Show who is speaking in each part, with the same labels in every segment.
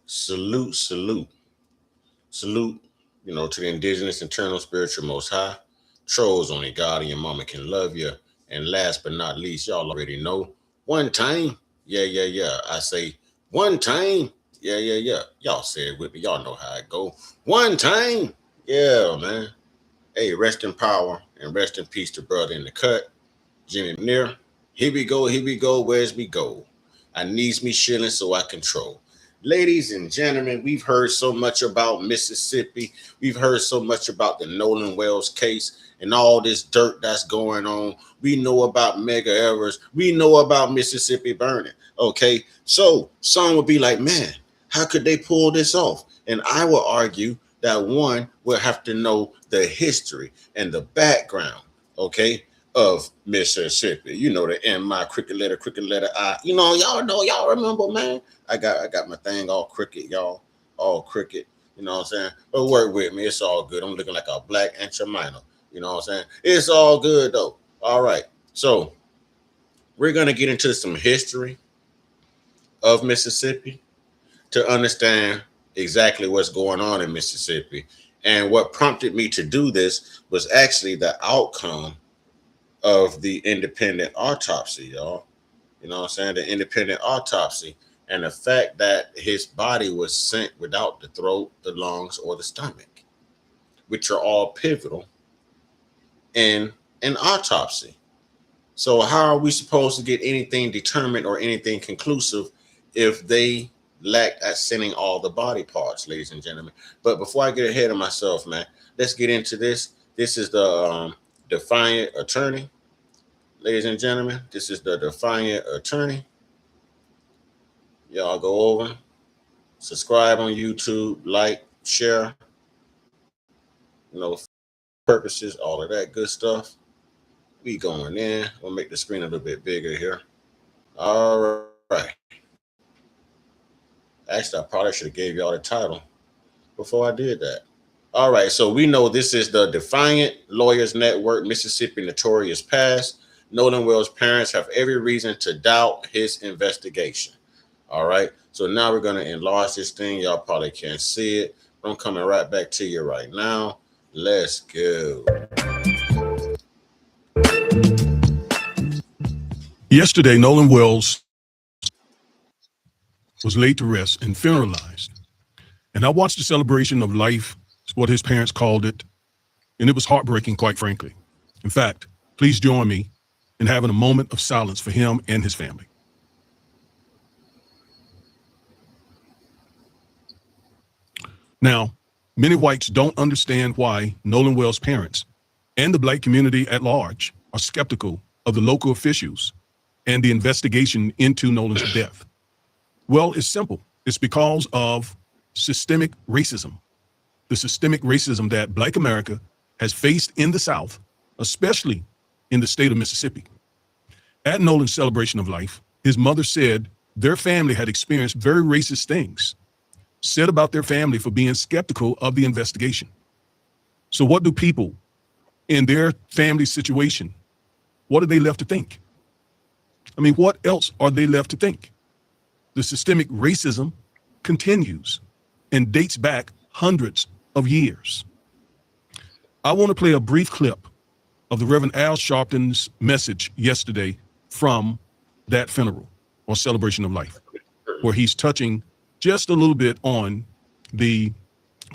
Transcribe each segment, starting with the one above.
Speaker 1: Salute, salute, salute, to the indigenous, internal, spiritual, most high. Trolls only God and your mama can love you. And last but not least, y'all already know one time. Yeah, yeah, yeah. I say one time. Yeah, yeah, yeah. Y'all say it with me. Y'all know how it go. One time. Yeah, man. Hey, rest in power and rest in peace to brother in the cut, Jimmy McNair. Here we go, where's we go? I needs me shilling so I control. Ladies and gentlemen, we've heard so much about Mississippi. We've heard so much about the Nolan Wells case and all this dirt that's going on. We know about mega errors. We know about Mississippi burning. Okay, so some would be like, man, how could they pull this off? And I will argue that one will have to know the history and the background. Okay, of Mississippi. You know the M I cricket letter I. Y'all know, y'all remember, man. I got my thing all cricket, y'all. All cricket. You know what I'm saying? But work with me. It's all good. I'm looking like a black ancha minor. You know what I'm saying? It's all good though. All right. So we're gonna get into some history of Mississippi to understand exactly what's going on in Mississippi. And what prompted me to do this was actually the outcome of the independent autopsy, y'all. You know what I'm saying? The independent autopsy and the fact that his body was sent without the throat, the lungs, or the stomach, which are all pivotal in an autopsy. So how are we supposed to get anything determined or anything conclusive if they lack at sending all the body parts, ladies and gentlemen? But before I get ahead of myself, man, let's get into this. This is the Defiant Attorney. Ladies and gentlemen, this is the Defiant Attorney. Y'all go over, subscribe on YouTube, like, share, purposes, all of that good stuff. We going in. We'll make the screen a little bit bigger here. All right. Actually, I probably should have gave y'all the title before I did that. All right, so we know this is the Defiant Lawyers Network, Mississippi Notorious Past. Nolan Wells' parents have every reason to doubt his investigation. All right, so now we're going to enlarge this thing. Y'all probably can't see it. I'm coming right back to you right now. Let's go.
Speaker 2: Yesterday, Nolan Wells was laid to rest and funeralized. And I watched the celebration of life, what his parents called it, and it was heartbreaking, quite frankly. In fact, please join me in having a moment of silence for him and his family. Now, many whites don't understand why Nolan Wells' parents and the black community at large are skeptical of the local officials and the investigation into Nolan's death. Well, it's simple. It's because of systemic racism. The systemic racism that Black America has faced in the South, especially in the state of Mississippi. At Nolan's celebration of life, his mother said their family had experienced very racist things said about their family for being skeptical of the investigation. So what do people in their family situation, what are they left to think? I mean, what else are they left to think? The systemic racism continues and dates back hundreds of years. I want to play a brief clip of the Reverend Al Sharpton's message yesterday from that funeral or celebration of life, where he's touching just a little bit on the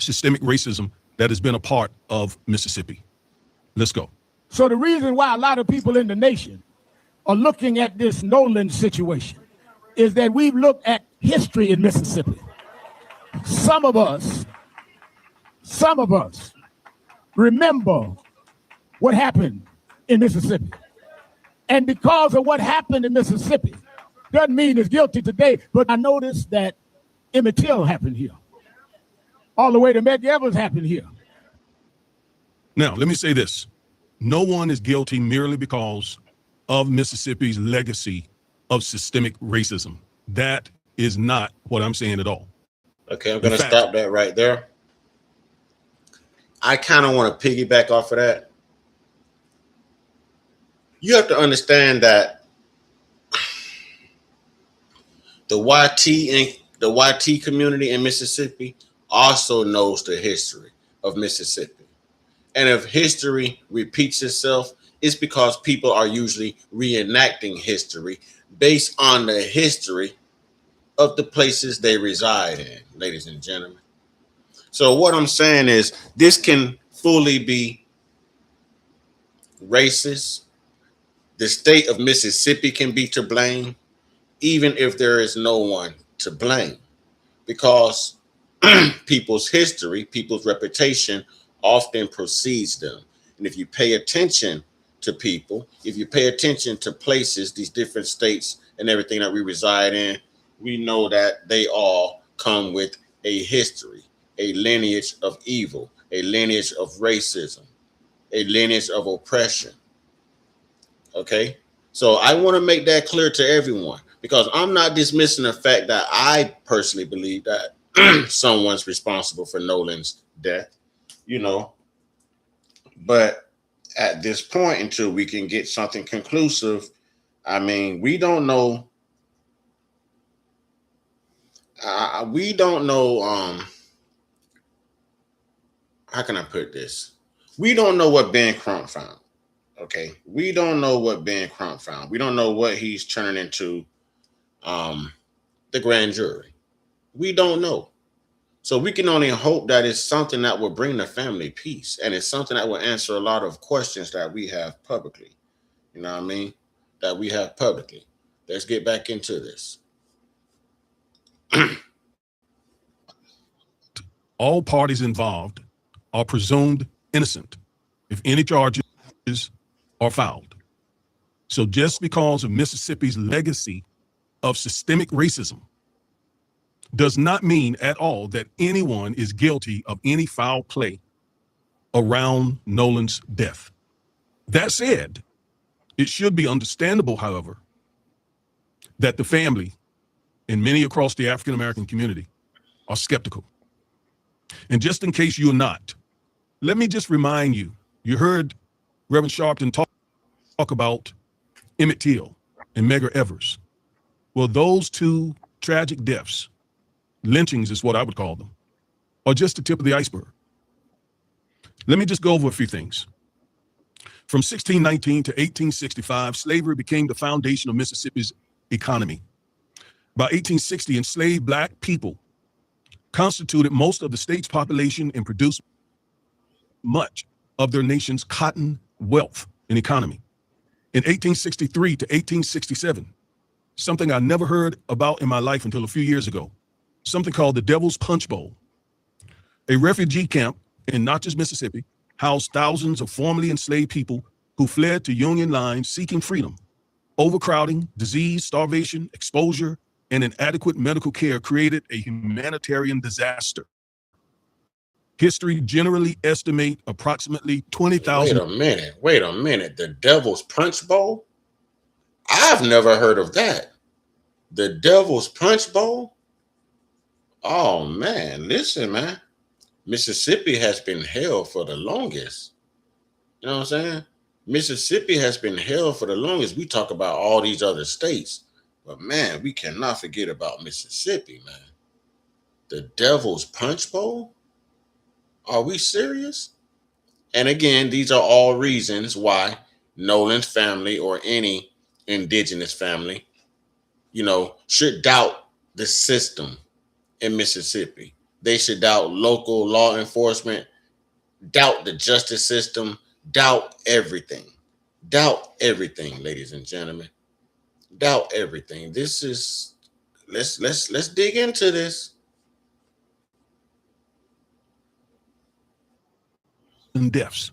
Speaker 2: systemic racism that has been a part of Mississippi. Let's go.
Speaker 3: So the reason why a lot of people in the nation are looking at this Nolan situation is that we've looked at history in Mississippi. Some of us remember what happened in Mississippi. And because of what happened in Mississippi, doesn't mean it's guilty today, but I noticed that Emmett Till happened here. All the way to Medgar Evers happened here.
Speaker 2: Now, let me say this. No one is guilty merely because of Mississippi's legacy of systemic racism. That is not what I'm saying at all.
Speaker 1: Okay, I'm going to stop that right there. I kind of want to piggyback off of that. You have to understand that the the YT community in Mississippi also knows the history of Mississippi. And if history repeats itself, it's because people are usually reenacting history based on the history of the places they reside in, ladies and gentlemen. So what I'm saying is this can fully be racist. The state of Mississippi can be to blame, even if there is no one to blame, because people's history, people's reputation often precedes them. And if you pay attention to people, if you pay attention to places, these different states and everything that we reside in, we know that they all come with a history, a lineage of evil, a lineage of racism, a lineage of oppression. Okay? So I want to make that clear to everyone, because I'm not dismissing the fact that I personally believe that someone's responsible for Nolan's death, you know. But at this point, until we can get something conclusive, I mean, we don't know. We don't know. How can I put this? We don't know what Ben Crump found. Okay, we don't know what Ben Crump found. We don't know what he's turning into. The grand jury. We don't know. So we can only hope that it's something that will bring the family peace, and it's something that will answer a lot of questions that we have publicly. You know what I mean? That we have publicly. Let's get back into this.
Speaker 2: All parties involved are presumed innocent if any charges are filed. So just because of Mississippi's legacy of systemic racism does not mean at all that anyone is guilty of any foul play around Nolan's death. That said, it should be understandable, however, that the family and many across the African American community are skeptical. And just in case you're not, let me just remind you, you heard Reverend Sharpton talk about Emmett Till and Medgar Evers. Well, those two tragic deaths, lynchings is what I would call them, are just the tip of the iceberg. Let me just go over a few things. From 1619 to 1865, slavery became the foundation of Mississippi's economy. By 1860, enslaved Black people constituted most of the state's population and produced much of their nation's cotton wealth and economy. In 1863 to 1867, something I never heard about in my life until a few years ago, something called the Devil's Punch Bowl. A refugee camp in Natchez, Mississippi, housed thousands of formerly enslaved people who fled to Union lines seeking freedom. Overcrowding, disease, starvation, exposure, and inadequate medical care created a humanitarian disaster. History generally estimate approximately 20,000.
Speaker 1: Wait a minute. The Devil's Punch Bowl? I've never heard of that. The Devil's Punch Bowl? Oh man, listen, man. Mississippi has been held for the longest. You know what I'm saying? Mississippi has been held for the longest. We talk about all these other states, but man, we cannot forget about Mississippi, man. The Devil's Punch Bowl? Are we serious? And again, these are all reasons why Nolan's family or any indigenous family, you know, should doubt the system in Mississippi. They should doubt local law enforcement, doubt the justice system, doubt everything. Doubt everything, ladies and gentlemen. Doubt everything. This is let's dig into this.
Speaker 2: Deaths,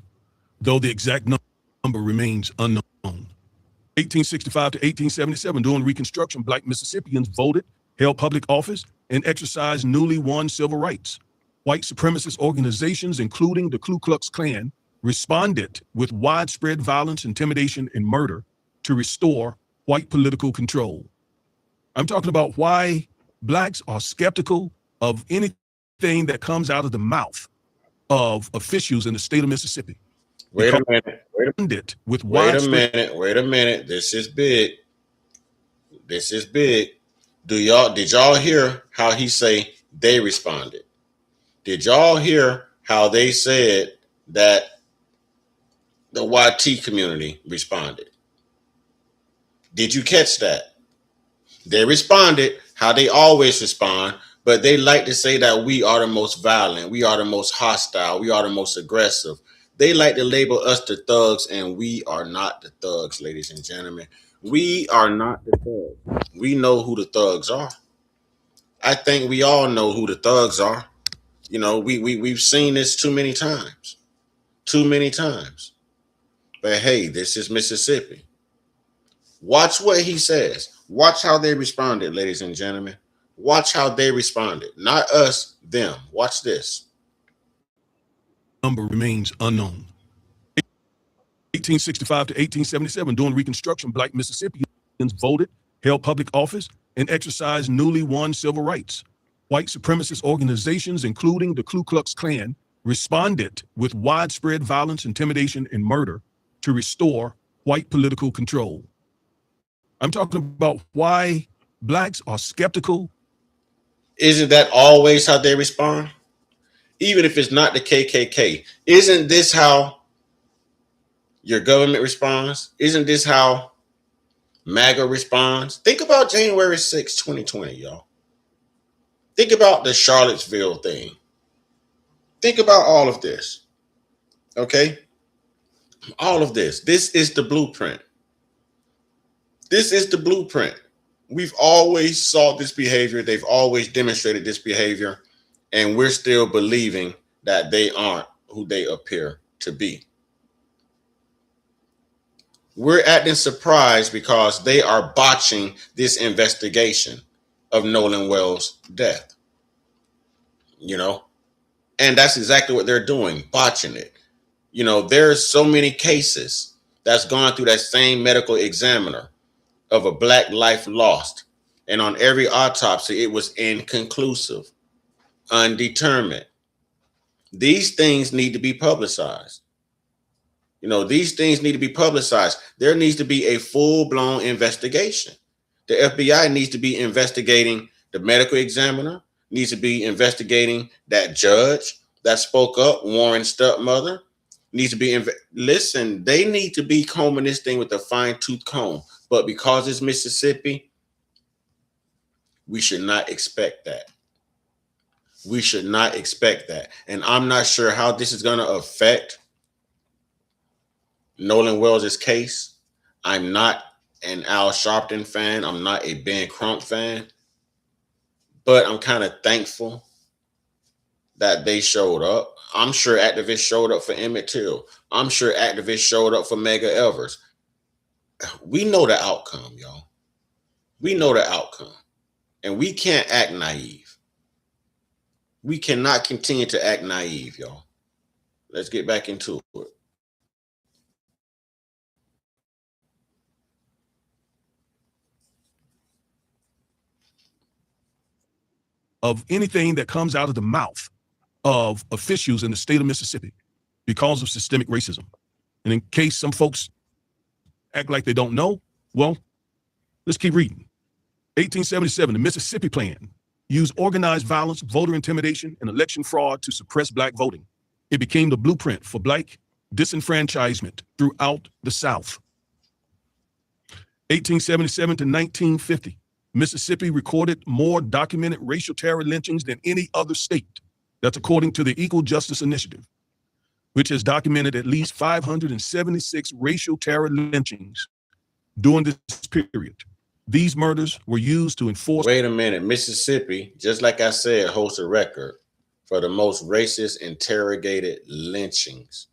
Speaker 2: though the exact number remains unknown. 1865 to 1877, during Reconstruction, Black Mississippians voted, held public office, and exercised newly won civil rights. White supremacist organizations, including the Ku Klux Klan, responded with widespread violence, intimidation, and murder to restore white political control. I'm talking about why Blacks are skeptical of anything that comes out of the mouth of officials in the state of Mississippi.
Speaker 1: Wait a minute. Wait a minute. This is big. Did y'all hear how he say they responded? Did y'all hear how they said that the YT community responded? Did you catch that? They responded how they always respond, but they like to say that we are the most violent, we are the most hostile, we are the most aggressive. They like to label us the thugs, and we are not the thugs, ladies and gentlemen. We are not the thugs. We know who the thugs are. I think we all know who the thugs are. You know, we've seen this too many times. Too many times. But hey, this is Mississippi. Watch what he says. Watch how they responded, ladies and gentlemen. Watch how they responded. Not us, them. Watch this.
Speaker 2: Number remains unknown. 1865 to 1877, during Reconstruction, Black Mississippians voted, held public office, and exercised newly won civil rights. White supremacist organizations, including the Ku Klux Klan, responded with widespread violence, intimidation, and murder to restore white political control. I'm talking about why Blacks are skeptical.
Speaker 1: Isn't that always how they respond? Even if it's not the KKK, isn't this how your government responds? Isn't this how MAGA responds? Think about January 6, 2020, y'all. Think about the Charlottesville thing. Think about all of this. Okay? All of this. This is the blueprint. This is the blueprint. We've always saw this behavior. They've always demonstrated this behavior. And we're still believing that they aren't who they appear to be. We're acting surprised because they are botching this investigation of Nolan Wells' death. You know? And that's exactly what they're doing, botching it. You know, there's so many cases that's gone through that same medical examiner of a Black life lost. And on every autopsy, it was inconclusive, undetermined. These things need to be publicized. You know, these things need to be publicized. There needs to be a full-blown investigation. The FBI needs to be investigating the medical examiner, needs to be investigating that judge that spoke up, Warren's stepmother, needs to be, listen, they need to be combing this thing with a fine-tooth comb. But because it's Mississippi, we should not expect that. We should not expect that. And I'm not sure how this is going to affect Nolan Wells' case. I'm not an Al Sharpton fan. I'm not a Ben Crump fan. But I'm kind of thankful that they showed up. I'm sure activists showed up for Emmett Till. I'm sure activists showed up for Medgar Evers. We know the outcome, y'all. We know the outcome. And we can't act naive. We cannot continue to act naive, y'all. Let's get back into it.
Speaker 2: Of anything that comes out of the mouth of officials in the state of Mississippi because of systemic racism. And in case some folks act like they don't know, well, let's keep reading. 1877, the Mississippi Plan used organized violence, voter intimidation, and election fraud to suppress Black voting. It became the blueprint for Black disenfranchisement throughout the South. 1877 to 1950, Mississippi recorded more documented racial terror lynchings than any other state. That's according to the Equal Justice Initiative, which has documented at least 576 racial terror lynchings during this period. These murders were used to enforce.
Speaker 1: Wait a minute. Mississippi, just like I said, holds a record for the most racist interrogated lynchings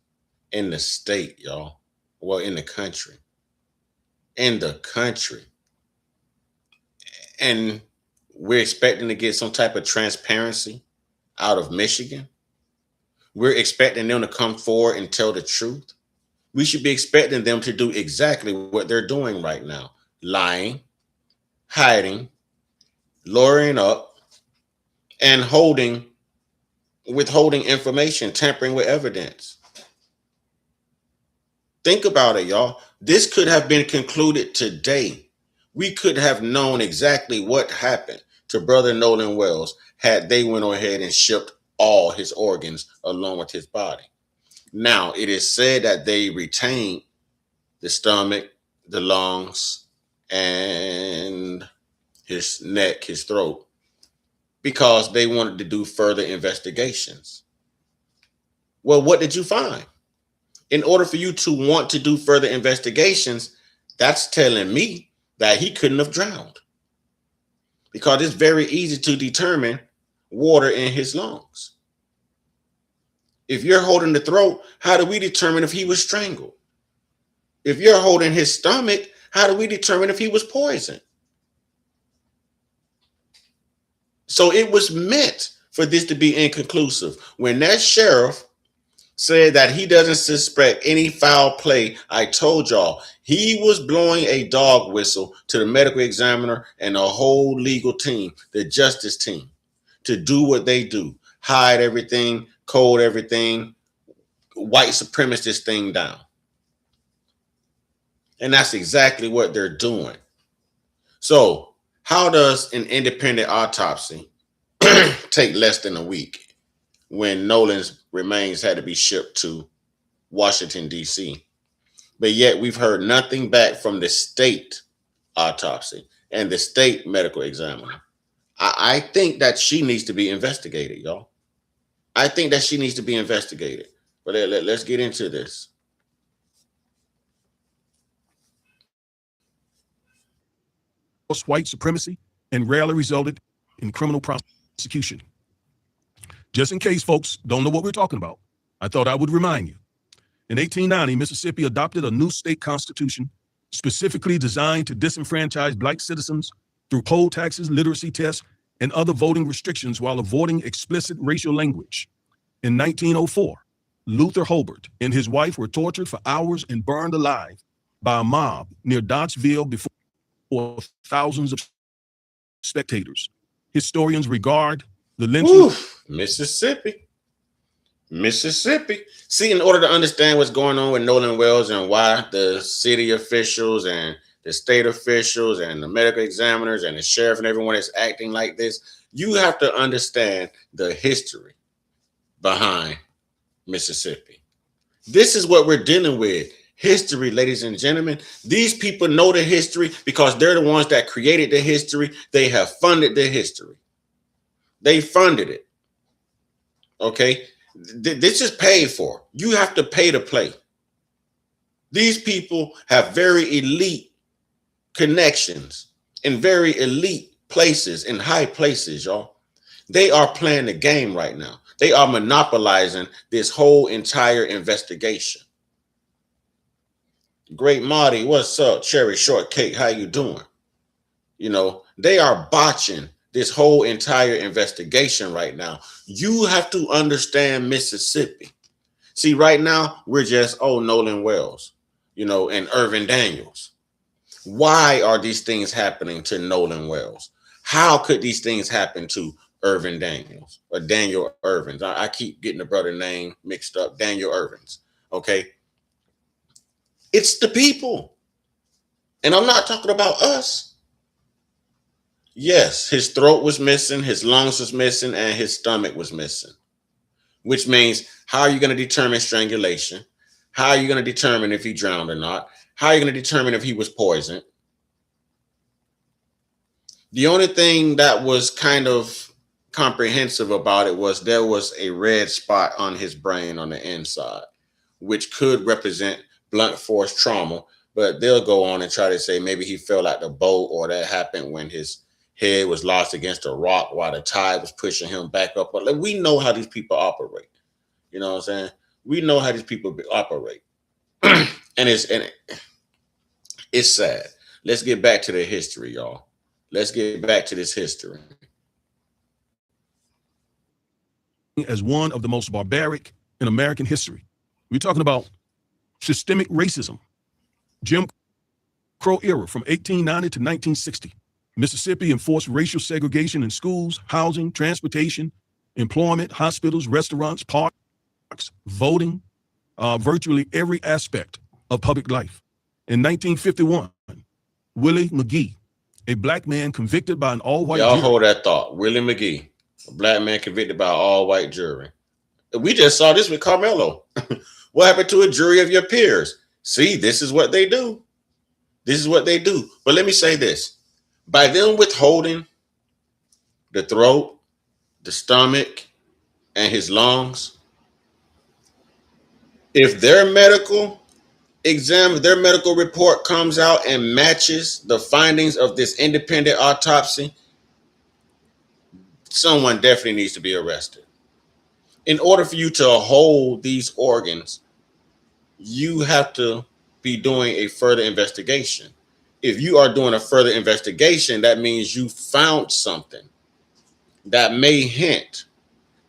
Speaker 1: in the state, y'all. Well, in the country. In the country. And we're expecting to get some type of transparency out of Michigan. We're expecting them to come forward and tell the truth. We should be expecting them to do exactly what they're doing right now. Lying, hiding, lowering up, and withholding information, tampering with evidence. Think about it, y'all. This could have been concluded today. We could have known exactly what happened to Brother Nolan Wells had they went ahead and shipped all his organs along with his body. Now, it is said that they retained the stomach, the lungs, and his neck, his throat, because they wanted to do further investigations. Well, what did you find? In order for you to want to do further investigations, that's telling me that he couldn't have drowned, because it's very easy to determine water in his lungs. If you're holding the throat, how do we determine if he was strangled? If you're holding his stomach, how do we determine if he was poisoned? So it was meant for this to be inconclusive. When that sheriff said that he doesn't suspect any foul play, I told y'all he was blowing a dog whistle to the medical examiner and the whole legal team, the justice team, to do what they do: hide everything, code everything, white supremacist this thing down. And that's exactly what they're doing. So how does an independent autopsy take less than a week when Nolan's remains had to be shipped to Washington, D.C.? But yet we've heard nothing back from the state autopsy and the state medical examiner. I think that she needs to be investigated, y'all. I think that she needs to be investigated. But let's get into this.
Speaker 2: White supremacy and rarely resulted in criminal prosecution. Just in case folks don't know what we're talking about, I thought I would remind you. In 1890, Mississippi adopted a new state constitution specifically designed to disenfranchise black citizens through poll taxes, literacy tests, and other voting restrictions while avoiding explicit racial language. In 1904, Luther Hobart and his wife were tortured for hours and burned alive by a mob near Dodgeville before thousands of spectators. Historians regard the lynching.
Speaker 1: Mississippi. See, in order to understand what's going on with Nolan Wells and why the city officials and the state officials and the medical examiners and the sheriff and everyone is acting like this, you have to understand the history behind Mississippi. This is what we're dealing with. History, ladies and gentlemen. These people know the history because they're the ones that created the history. They have funded the history. They funded it. Okay? This is paid for. You have to pay to play. These people have very elite connections in very elite places, in high places, y'all. They are playing the game right now. They are monopolizing this whole entire investigation. Great Marty, what's up? Cherry Shortcake, how you doing? You know, they are botching this whole entire investigation right now. You have to understand Mississippi. See, right now, we're just, Nolan Wells, and Irvin Daniels. Why are these things happening to Nolan Wells? How could these things happen to Irvin Daniels or Daniel Irvins? I keep getting the brother name mixed up. Daniel Irvins. Okay. It's the people. And I'm not talking about us. Yes, his throat was missing, his lungs was missing, and his stomach was missing. Which means, how are you going to determine strangulation? How are you going to determine if he drowned or not? How are you going to determine if he was poisoned? The only thing that was kind of comprehensive about it was there was a red spot on his brain on the inside, which could represent blunt force trauma, but they'll go on and try to say maybe he fell out the boat or that happened when his head was lost against a rock while the tide was pushing him back up. But like, we know how these people operate. You know what I'm saying? We know how these people operate. and it's sad. Let's get back to the history, y'all. Let's get back to this history.
Speaker 2: As one of the most barbaric in American history. We're talking about systemic racism. Jim Crow era from 1890 to 1960. Mississippi enforced racial segregation in schools, housing, transportation, employment, hospitals, restaurants, parks, voting, virtually every aspect of public life. In 1951, Willie McGee a black man convicted by an all-white
Speaker 1: Y'all
Speaker 2: jury.
Speaker 1: hold that thought. Willie McGee, a black man convicted by an all-white jury. We just saw this with Carmelo. What happened to a jury of your peers? See, this is what they do. This is what they do. But let me say this. By them withholding the throat, the stomach, and his lungs, if their medical exam, their medical report comes out and matches the findings of this independent autopsy, someone definitely needs to be arrested. In order for you to hold these organs, you have to be doing a further investigation. If you are doing a further investigation, that means you found something that may hint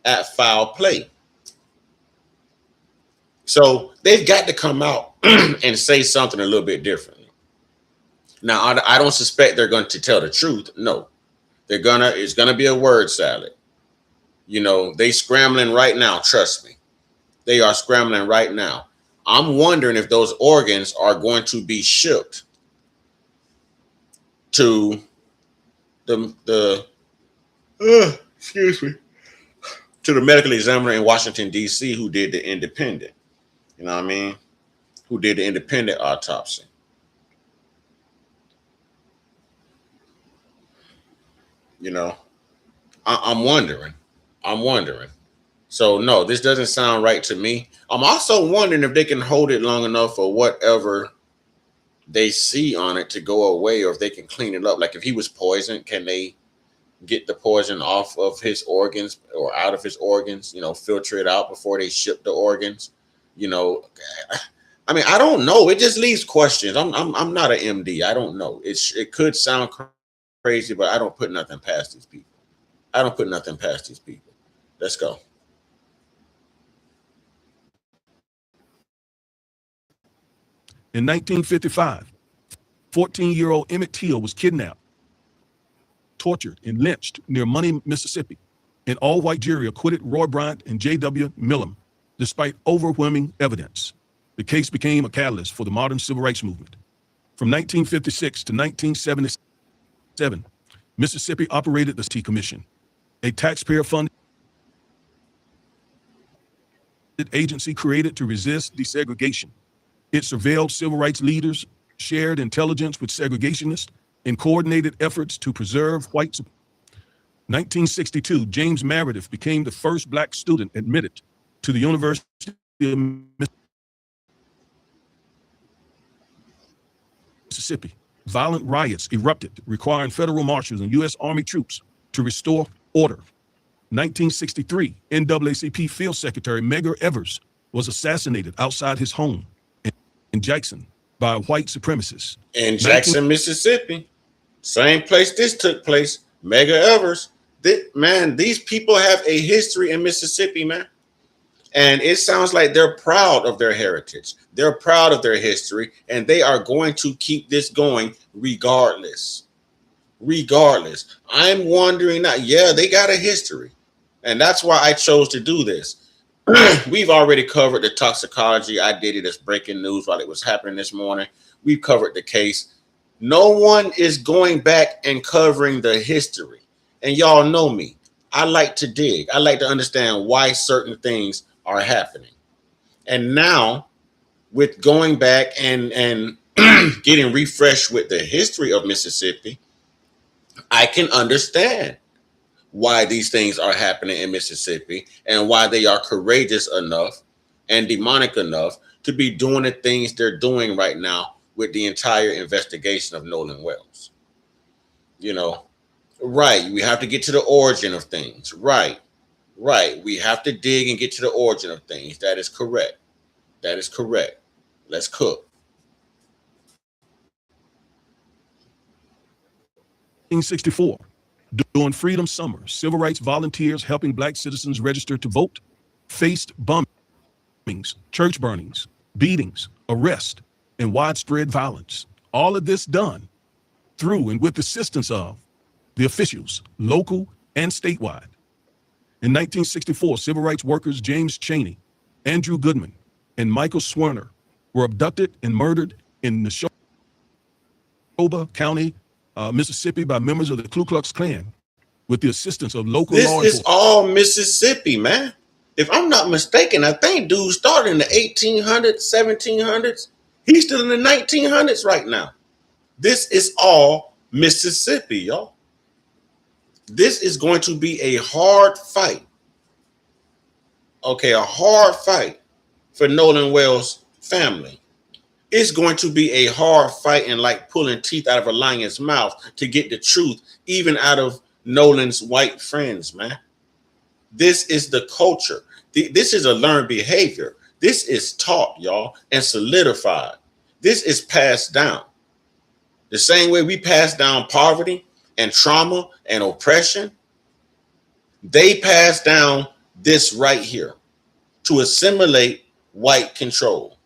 Speaker 1: at foul play. So they've got to come out and say something a little bit differently. Now, I don't suspect they're going to tell the truth. No, it's gonna be a word salad. You know, they scrambling right now. Trust me, they are scrambling right now. I'm wondering if those organs are going to be shipped to the excuse me, to the medical examiner in Washington, D.C., who did the independent. You know what I mean? Who did the independent autopsy. You know, I'm wondering. So no, this doesn't sound right to me. I'm also wondering if they can hold it long enough for whatever they see on it to go away, or if they can clean it up. Like if he was poisoned, can they get the poison off of his organs or out of his organs? You know, filter it out before they ship the organs. You know, I mean, I don't know. It just leaves questions. I'm not an MD. I don't know. It could sound crazy, but I don't put nothing past these people. Let's go.
Speaker 2: In 1955, 14-year-old Emmett Till was kidnapped, tortured, and lynched near Money, Mississippi. An all-white jury acquitted Roy Bryant and J.W. Millam, despite overwhelming evidence. The case became a catalyst for the modern civil rights movement. From 1956 to 1977, Mississippi operated the T Commission, a taxpayer-funded agency created to resist desegregation. It surveilled civil rights leaders, shared intelligence with segregationists, and coordinated efforts to preserve white supremacy. 1962, James Meredith became the first black student admitted to the University of Mississippi. Violent riots erupted, requiring federal marshals and U.S. Army troops to restore order. 1963, NAACP Field Secretary Medgar Evers was assassinated outside his home in Jackson by a white supremacist.
Speaker 1: In Jackson, Mississippi, same place this took place. Medgar Evers. Man, these people have a history in Mississippi, man. And it sounds like they're proud of their heritage. They're proud of their history, and they are going to keep this going regardless. I'm wondering now, yeah, they got a history. And that's why I chose to do this. We've already covered the toxicology. I did it as breaking news while it was happening this morning. We've covered the case. No one is going back and covering the history. And y'all know me. I like to dig. I like to understand why certain things are happening. And now, with going back and getting refreshed with the history of Mississippi, I can understand why these things are happening in Mississippi and why they are courageous enough and demonic enough to be doing the things they're doing right now with the entire investigation of Nolan Wells. You know, right. We have to get to the origin of things. Right. We have to dig and get to the origin of things. That is correct. Let's cook.
Speaker 2: 1964, during Freedom Summer, civil rights volunteers helping black citizens register to vote faced bombings, church burnings, beatings, arrest, and widespread violence. All of this done through and with the assistance of the officials, local and statewide. In 1964, civil rights workers James Chaney, Andrew Goodman, and Michael Swerner were abducted and murdered in Neshoba County, Mississippi by members of the Ku Klux Klan with the assistance of local
Speaker 1: This
Speaker 2: law
Speaker 1: is
Speaker 2: enforcement.
Speaker 1: all Mississippi, man. If I'm not mistaken, I think dude started in the 1800s, 1700s. He's still in the 1900s right now. This is all Mississippi, y'all. This is going to be a hard fight. Okay, a hard fight for Nolan Wells' family. It's going to be a hard fight and like pulling teeth out of a lion's mouth to get the truth, even out of Nolan's white friends, man. This is the culture. This is a learned behavior. This is taught, y'all, and solidified. This is passed down. The same way we pass down poverty and trauma and oppression, they pass down this right here to assimilate white control.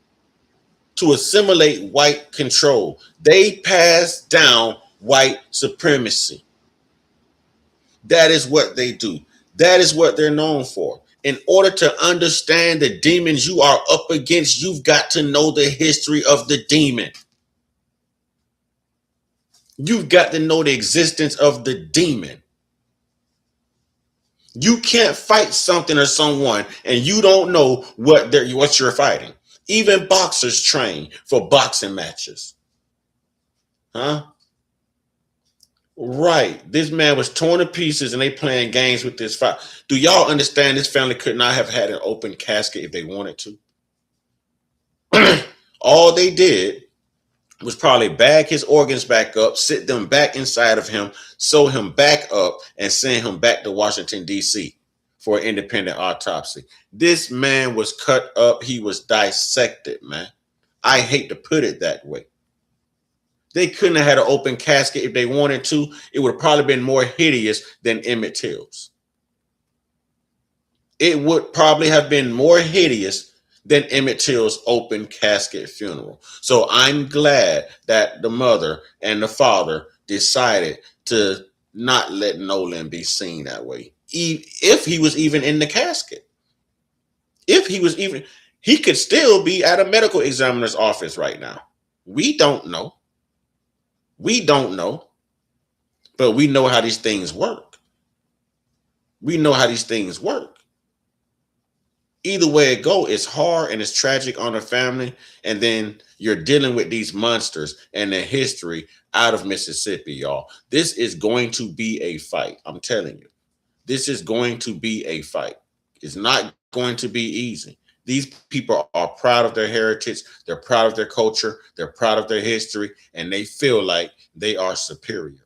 Speaker 1: To assimilate white control. They pass down white supremacy. That is what they do. That is what they're known for. In order to understand the demons you are up against, you've got to know the history of the demon. You've got to know the existence of the demon. You can't fight something or someone and you don't know what you're fighting. Even boxers train for boxing matches. Huh? Right. This man was torn to pieces and they playing games with this fight. Do y'all understand this family could not have had an open casket if they wanted to? All they did was probably bag his organs back up, sit them back inside of him, sew him back up, and send him back to Washington, D.C. for an independent autopsy. This man was cut up. He was dissected, man. I hate to put it that way. They couldn't have had an open casket if they wanted to. It would have probably been more hideous than Emmett Till's. It would probably have been more hideous than Emmett Till's open casket funeral. So I'm glad that the mother and the father decided to not let Nolan be seen that way. If he was even in the casket. If he was even, he could still be at a medical examiner's office right now. We don't know. We don't know. But we know how these things work. We know how these things work. Either way it go, it's hard and it's tragic on the family. And then you're dealing with these monsters and the history out of Mississippi, y'all. This is going to be a fight. I'm telling you. This is going to be a fight. It's not going to be easy. These people are proud of their heritage. They're proud of their culture. They're proud of their history. And they feel like they are superior.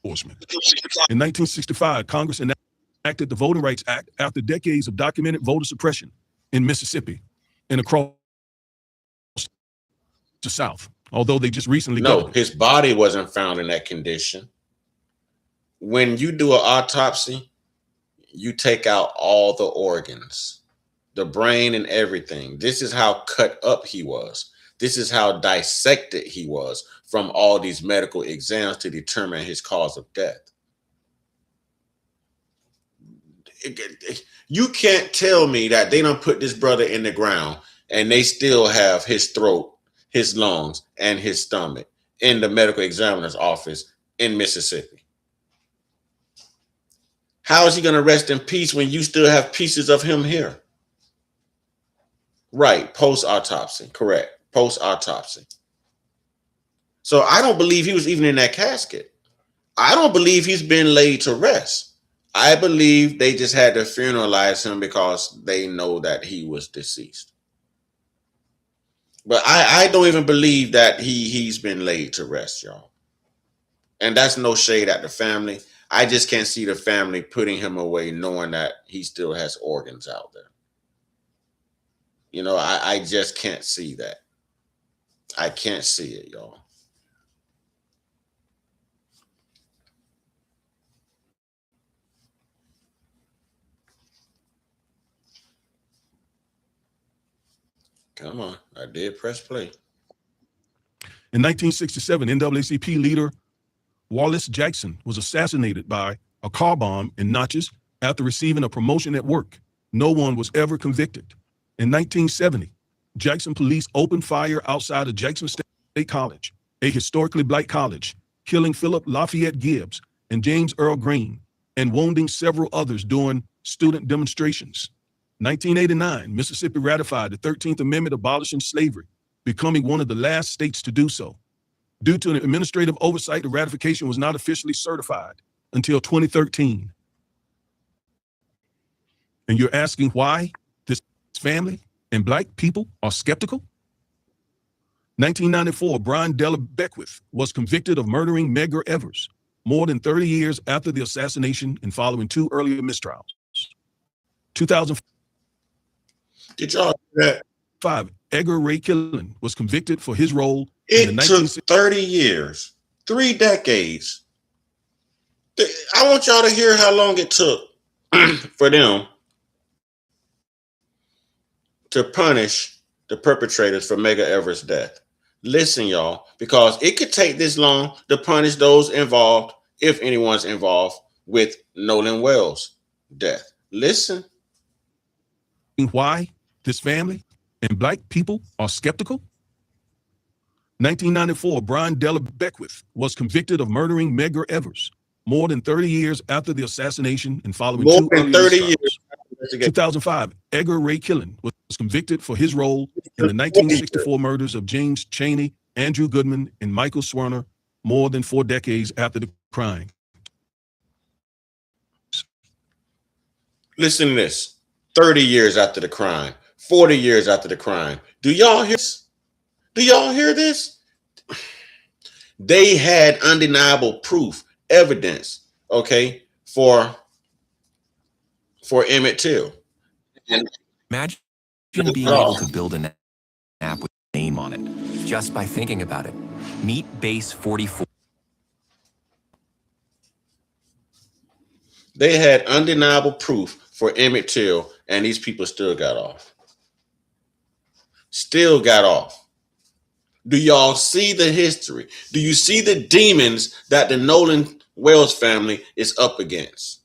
Speaker 2: In 1965, Congress enacted the Voting Rights Act after decades of documented voter suppression in Mississippi and across the South, although they just recently
Speaker 1: No, his body wasn't found in that condition. When you do an autopsy, you take out all the organs, the brain and everything. This is how cut up he was. This is how dissected he was from all these medical exams to determine his cause of death. You can't tell me that they don't put this brother in the ground and they still have his throat, his lungs, and his stomach in the medical examiner's office in Mississippi. How is he going to rest in peace when you still have pieces of him here? Right, post-autopsy, correct. Post-autopsy. So I don't believe he was even in that casket. I don't believe he's been laid to rest. I believe they just had to funeralize him because they know that he was deceased. But I don't even believe that he's been laid to rest, y'all. And that's no shade at the family. I just can't see the family putting him away knowing that he still has organs out there. You know, I just can't see that. I can't see it, y'all. Come on, I did press play.
Speaker 2: In 1967, NAACP leader Wallace Jackson was assassinated by a car bomb in Natchez, After receiving a promotion at work, no one was ever convicted. In 1970, Jackson police opened fire outside of Jackson State College, a historically black college, killing Philip Lafayette Gibbs and James Earl Green, and wounding several others during student demonstrations. 1989, Mississippi ratified the 13th Amendment abolishing slavery, becoming one of the last states to do so. Due to an administrative oversight, the ratification was not officially certified until 2013. And you're asking why this family and black people are skeptical? 1994, Brian Della Beckwith was convicted of murdering Medgar Evers more than 30 years after the assassination and following 2 earlier mistrials. 2005,
Speaker 1: Did y'all hear that?
Speaker 2: Edgar Ray Killen was convicted for his role in
Speaker 1: It
Speaker 2: the
Speaker 1: took 30 years, 3 decades. I want y'all to hear how long it took for them to punish the perpetrators for Medgar Evers' death. Listen, y'all, because it could take this long to punish those involved, if anyone's involved, with Nolan Wells' death. Listen.
Speaker 2: Why this family and black people are skeptical? 1994, Brian Della Beckwith was convicted of murdering Medgar Evers more than 30 years after the assassination and following
Speaker 1: More
Speaker 2: 2
Speaker 1: than
Speaker 2: earlier
Speaker 1: 30
Speaker 2: mistrials.
Speaker 1: years.
Speaker 2: 2005, Edgar Ray Killen was convicted for his role in the 1964 murders of James Chaney, Andrew Goodman, and Michael Swerner more than 4 decades after the crime.
Speaker 1: Listen to this. 30 years after the crime, 40 years after the crime. Do y'all hear this? Do y'all hear this? They had undeniable proof, evidence, okay, for Emmett Till. And
Speaker 4: Imagine being able to build an app with a name on it just by thinking about it. Meet Base 44.
Speaker 1: they had undeniable proof for Emmett Till, and these people still got off. Still got off. Do y'all see the history? Do you see the demons that the Nolan Wells family is up against?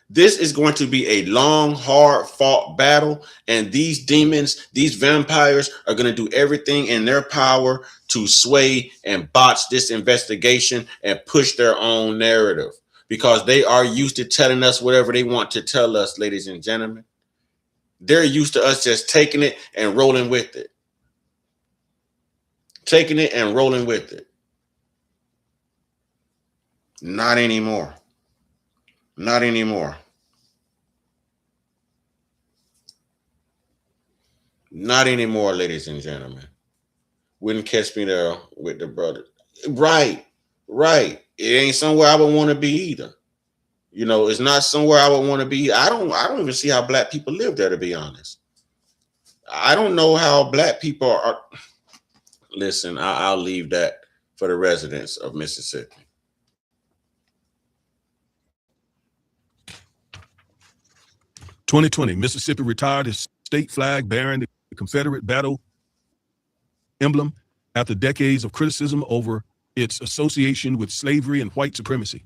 Speaker 1: This is going to be a long, hard fought battle, and these demons, these vampires are going to do everything in their power to sway and botch this investigation and push their own narrative, because they are used to telling us whatever they want to tell us, ladies and gentlemen. They're used to us just taking it and rolling with it. Taking it and rolling with it. Not anymore. Not anymore. Not anymore, ladies and gentlemen. Wouldn't catch me there with the brother. Right, right. It ain't somewhere I would want to be either. You know, it's not somewhere I would want to be. I don't even see how black people live there, to be honest. I don't know how black people are. Listen, I'll leave that for the residents of Mississippi.
Speaker 2: "2020, Mississippi retired its state flag bearing the Confederate battle emblem after decades of criticism over its association with slavery and white supremacy.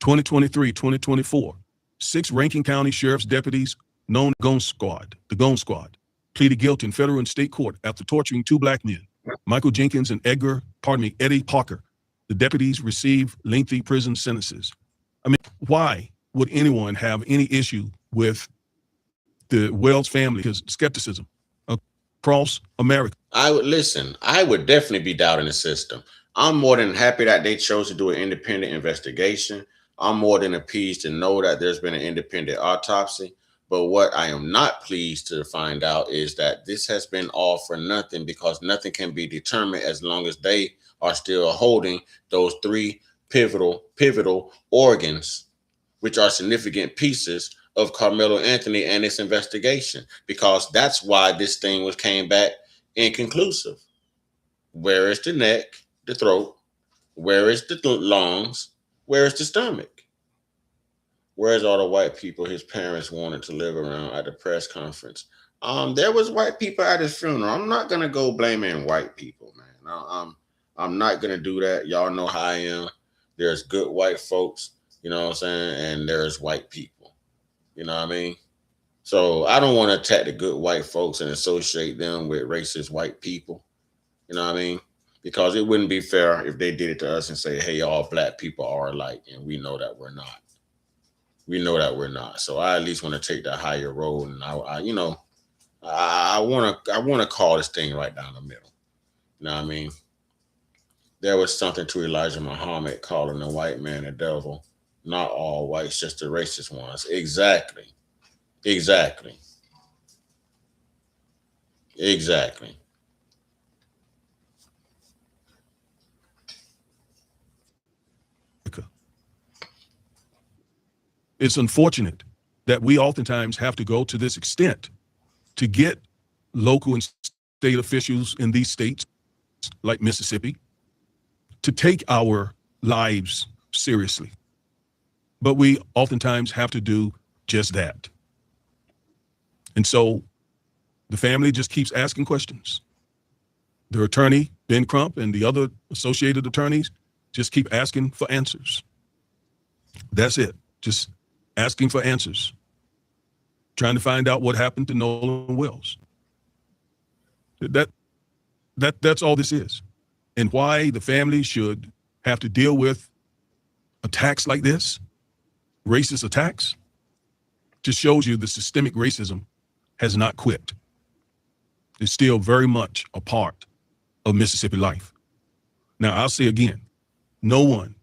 Speaker 2: 2023-2024, 6 Rankin County Sheriff's deputies, known as the Gone Squad, pleaded guilty in federal and state court after torturing 2 black men, Michael Jenkins and Eddie Parker. The deputies received lengthy prison sentences. I mean, why would anyone have any issue with the Wells family? Because skepticism across America.
Speaker 1: I would definitely be doubting the system. I'm more than happy that they chose to do an independent investigation. I'm more than appeased to know that there's been an independent autopsy. But what I am not pleased to find out is that this has been all for nothing, because nothing can be determined as long as they are still holding those 3 pivotal organs, which are significant pieces of Carmelo Anthony and its investigation, because that's why this thing came back inconclusive. Where is the neck, the throat? Where is the lungs? Where is the stomach? Where's all the white people his parents wanted to live around at the press conference? There was white people at his funeral. I'm not gonna go blaming white people, man. I'm not gonna do that. Y'all know how I am. There's good white folks. You know what I'm saying? And there's white people. You know what I mean? So I don't want to attack the good white folks and associate them with racist white people. You know what I mean? Because it wouldn't be fair if they did it to us and say, "Hey, all black people are alike," and we know that we're not. We know that we're not. So I at least want to take the higher road, and I want to call this thing right down the middle. You know what I mean? There was something to Elijah Muhammad calling the white man a devil. Not all whites, just the racist ones. Exactly. Exactly. Exactly.
Speaker 2: It's unfortunate that we oftentimes have to go to this extent to get local and state officials in these states, like Mississippi, to take our lives seriously. But we oftentimes have to do just that. And so the family just keeps asking questions. The attorney, Ben Crump, and the other associated attorneys just keep asking for answers. That's it. Just asking for answers. Trying to find out what happened to Nolan Wells. That's all this is. And why the family should have to deal with attacks like this, racist attacks, just shows you the systemic racism has not quit. It's still very much a part of Mississippi life. Now, I'll say again, no one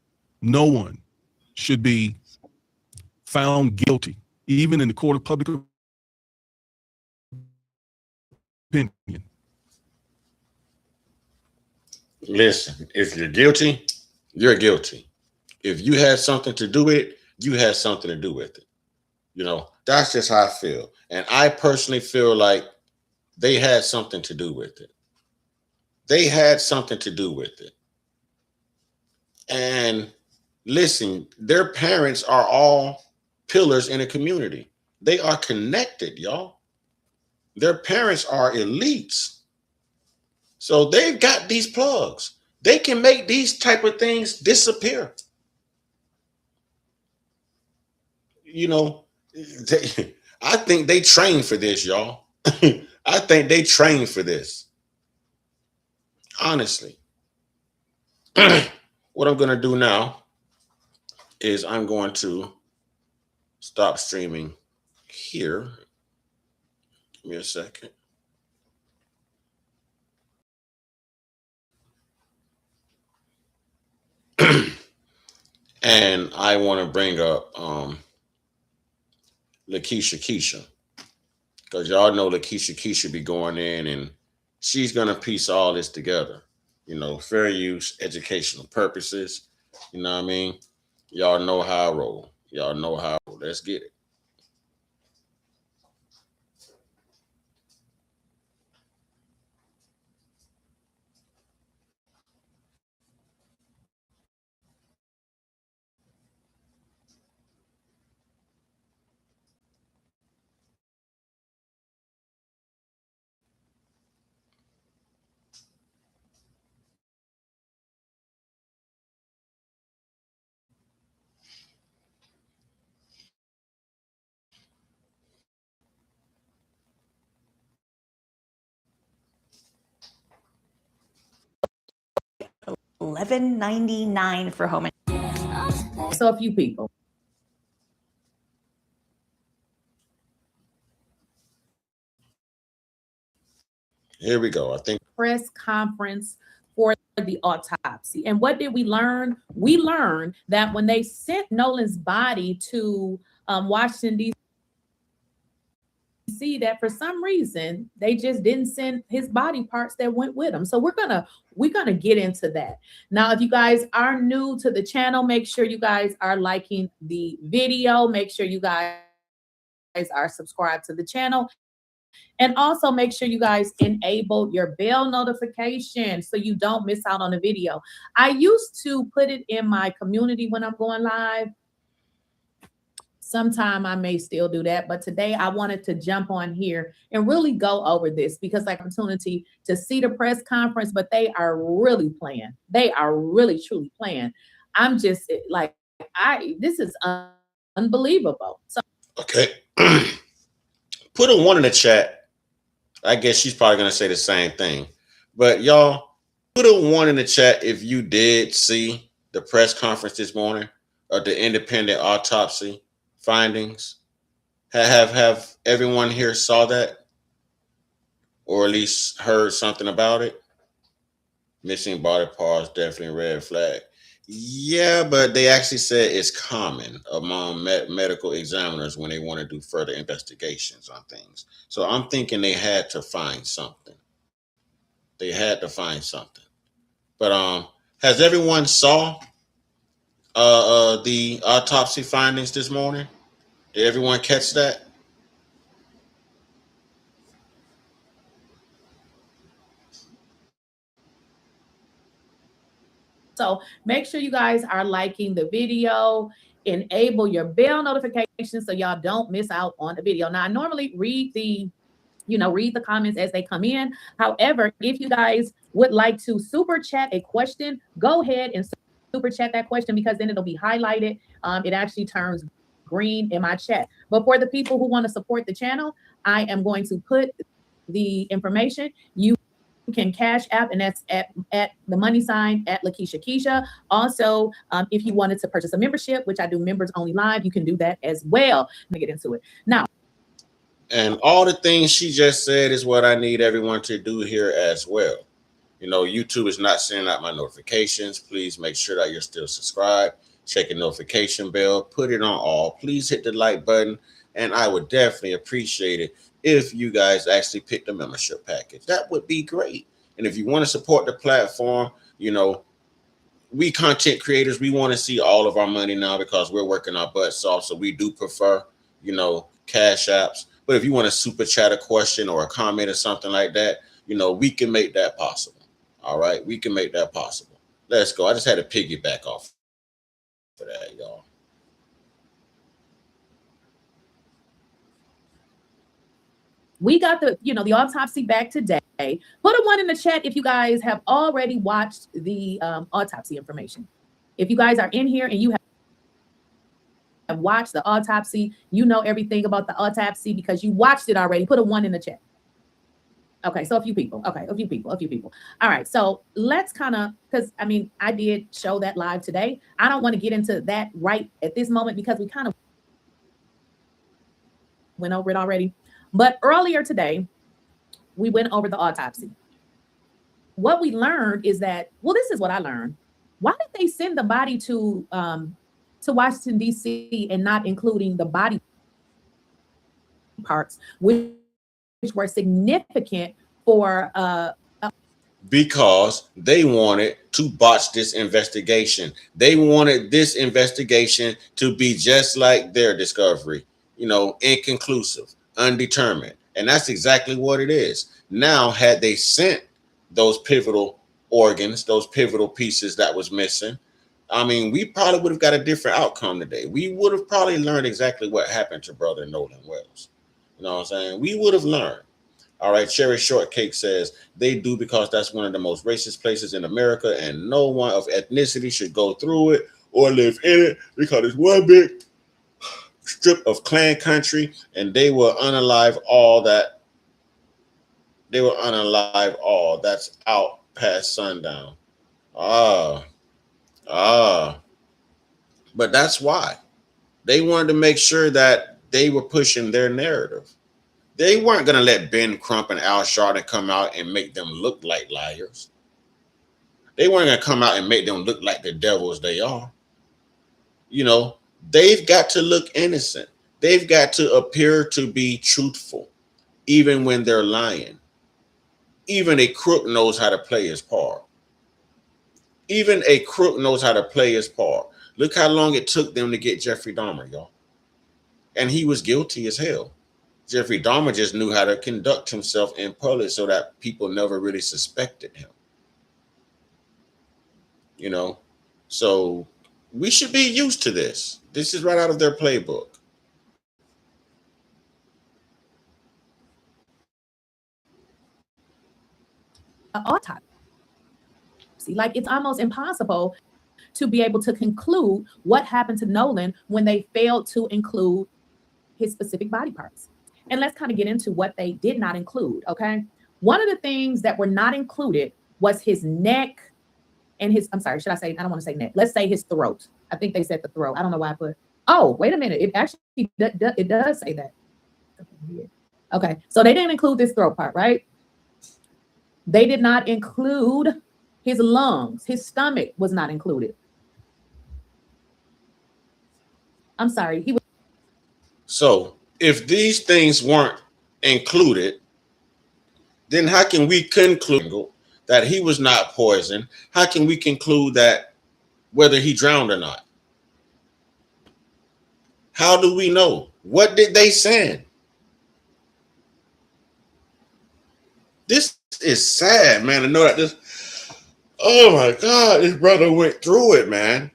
Speaker 2: should be found guilty, even in the court of public opinion.
Speaker 1: Listen, if you're guilty, you're guilty. If you had something to do with it, you had something to do with it. You know, that's just how I feel. And I personally feel like they had something to do with it. They had something to do with it. And listen, their parents are all pillars in a community. They are connected, y'all. Their parents are elites. So they've got these plugs. They can make these type of things disappear. You know, I think they trained for this, y'all. I think they trained for this. Honestly. What I'm going to do now is I'm going to stop streaming here. Give me a second. And I want to bring up Lakeisha Keisha, because y'all know Lakeisha Keisha be going in and she's going to piece all this together. You know, fair use, educational purposes. You know what I mean? Y'all know how I roll. Y'all know how I roll. Let's get it.
Speaker 5: $11.99 for home. So a few people.
Speaker 1: Here we go. I think
Speaker 5: Press conference for the autopsy. And what did we learn? We learned that when they sent Nolan's body to Washington, D.C., that for some reason they just didn't send his body parts that went with him. So we're gonna get into that. Now, if you guys are new to the channel, make sure you guys are liking the video. Make sure you guys are subscribed to the channel. And also make sure you guys enable your bell notification so you don't miss out on the video. I used to put it in my community when I'm going live. Sometime I may still do that, but today I wanted to jump on here and really go over this because I have opportunity to see the press conference, but they are really playing. They are really truly playing. I'm just like this is unbelievable. So
Speaker 1: Okay. Put a one in the chat. I guess she's probably gonna say the same thing. But y'all, put a one in the chat if you did see the press conference this morning of the independent autopsy findings. Have everyone here saw that, or at least heard something about it? Missing body parts, definitely a red flag. Yeah, but they actually said it's common among medical examiners when they want to do further investigations on things. So I'm thinking they had to find something. They had to find something. But has everyone saw the autopsy findings this morning? Did everyone catch that?
Speaker 5: So make sure you guys are liking the video, enable your bell notifications so y'all don't miss out on the video. Now I normally read the comments as they come in. However, if you guys would like to super chat a question, go ahead and super chat that question, because then it'll be highlighted. It actually turns green in my chat. But for the people who want to support the channel, I am going to put the information. You can cash app, and that's at the money sign at Lakeisha Keisha. Also, if you wanted to purchase a membership, which I do members only live, you can do that as well. Let me get into it now.
Speaker 1: And all the things she just said is what I need everyone to do here as well. You know, YouTube is not sending out my notifications. Please make sure that you're still subscribed. Check your notification bell. Put it on all. Please hit the like button. And I would definitely appreciate it if you guys actually pick the membership package. That would be great. And if you want to support the platform, you know, we content creators, we want to see all of our money now because we're working our butts off. So we do prefer, you know, cash apps. But if you want to super chat a question or a comment or something like that, you know, we can make that possible. All right, we can make that possible. Let's go. I just had to piggyback off for that, y'all.
Speaker 5: We got the autopsy back today. Put a one in the chat if you guys have already watched the autopsy information. If you guys are in here and you have watched the autopsy, you know everything about the autopsy because you watched it already. Put a one in the chat. Okay, so a few people. Okay, a few people. All right, so let's kind of, because I mean, I did show that live today. I don't want to get into that right at this moment because we kind of went over it already. But earlier today, we went over the autopsy. What we learned is that, well, this is what I learned. Why did they send the body to Washington, D.C. and not including the body parts, which were significant for
Speaker 1: because they wanted to botch this investigation. They wanted this investigation to be just like their discovery, you know, inconclusive, undetermined. And that's exactly what it is. Now, had they sent those pivotal organs, those pivotal pieces that was missing, I mean, we probably would have got a different outcome today. We would have probably learned exactly what happened to Brother Nolan Wells. You know what I'm saying? We would have learned. All right, Cherry Shortcake says they do because that's one of the most racist places in America, and no one of ethnicity should go through it or live in it because it's one big strip of Klan country, and they will unalive all that. They will unalive all that's out past sundown. Ah, but that's why they wanted to make sure that they were pushing their narrative. They weren't going to let Ben Crump and Al Sharpton come out and make them look like liars. They weren't going to come out and make them look like the devils they are. You know, they've got to look innocent. They've got to appear to be truthful, even when they're lying. Even a crook knows how to play his part. Even a crook knows how to play his part. Look how long it took them to get Jeffrey Dahmer, y'all. And he was guilty as hell. Jeffrey Dahmer just knew how to conduct himself in public so that people never really suspected him. You know, so we should be used to this. This is right out of their playbook.
Speaker 5: autopsy. Like, it's almost impossible to be able to conclude what happened to Nolan when they failed to include his specific body parts. And let's kind of get into what they did not include, okay? One of the things that were not included was his neck and his, I'm sorry, should I say, I don't want to say neck. Let's say his throat. I think they said the throat. I don't know why I put, oh, wait a minute. It actually, it does say that. Okay, so they didn't include this throat part, right? They did not include his lungs. His stomach was not included. I'm sorry. He was.
Speaker 1: So if these things weren't included, then how can we conclude that he was not poisoned? How can we conclude that whether he drowned or not? How do we know? What did they send? This is sad, man, to know that this, oh my God, this brother went through it, man.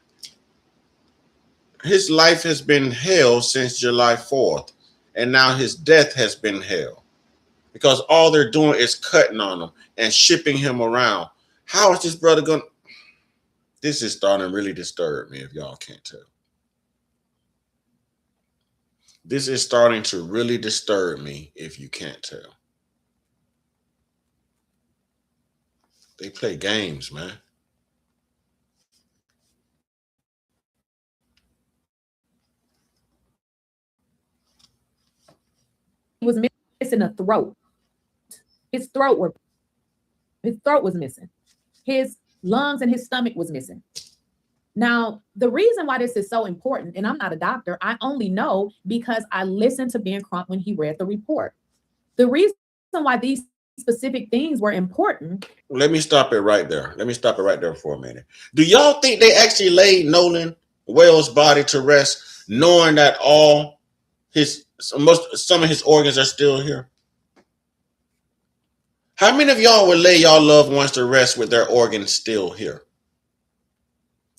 Speaker 1: His life has been hell since July 4th, and now his death has been hell because all they're doing is cutting on him and shipping him around. How is this brother going to? This is starting to really disturb me if y'all can't tell. This is starting to really disturb me if you can't tell. They play games, man.
Speaker 5: He was missing a throat. His throat was missing. His lungs and his stomach was missing. Now, the reason why this is so important, and I'm not a doctor, I only know because I listened to Ben Crump when he read the report. The reason why these specific things were important.
Speaker 1: Let me stop it right there. Let me stop it right there for a minute. Do y'all think they actually laid Nolan Wales' body to rest, knowing that all some of his organs are still here? How many of y'all would lay y'all loved ones to rest with their organs still here?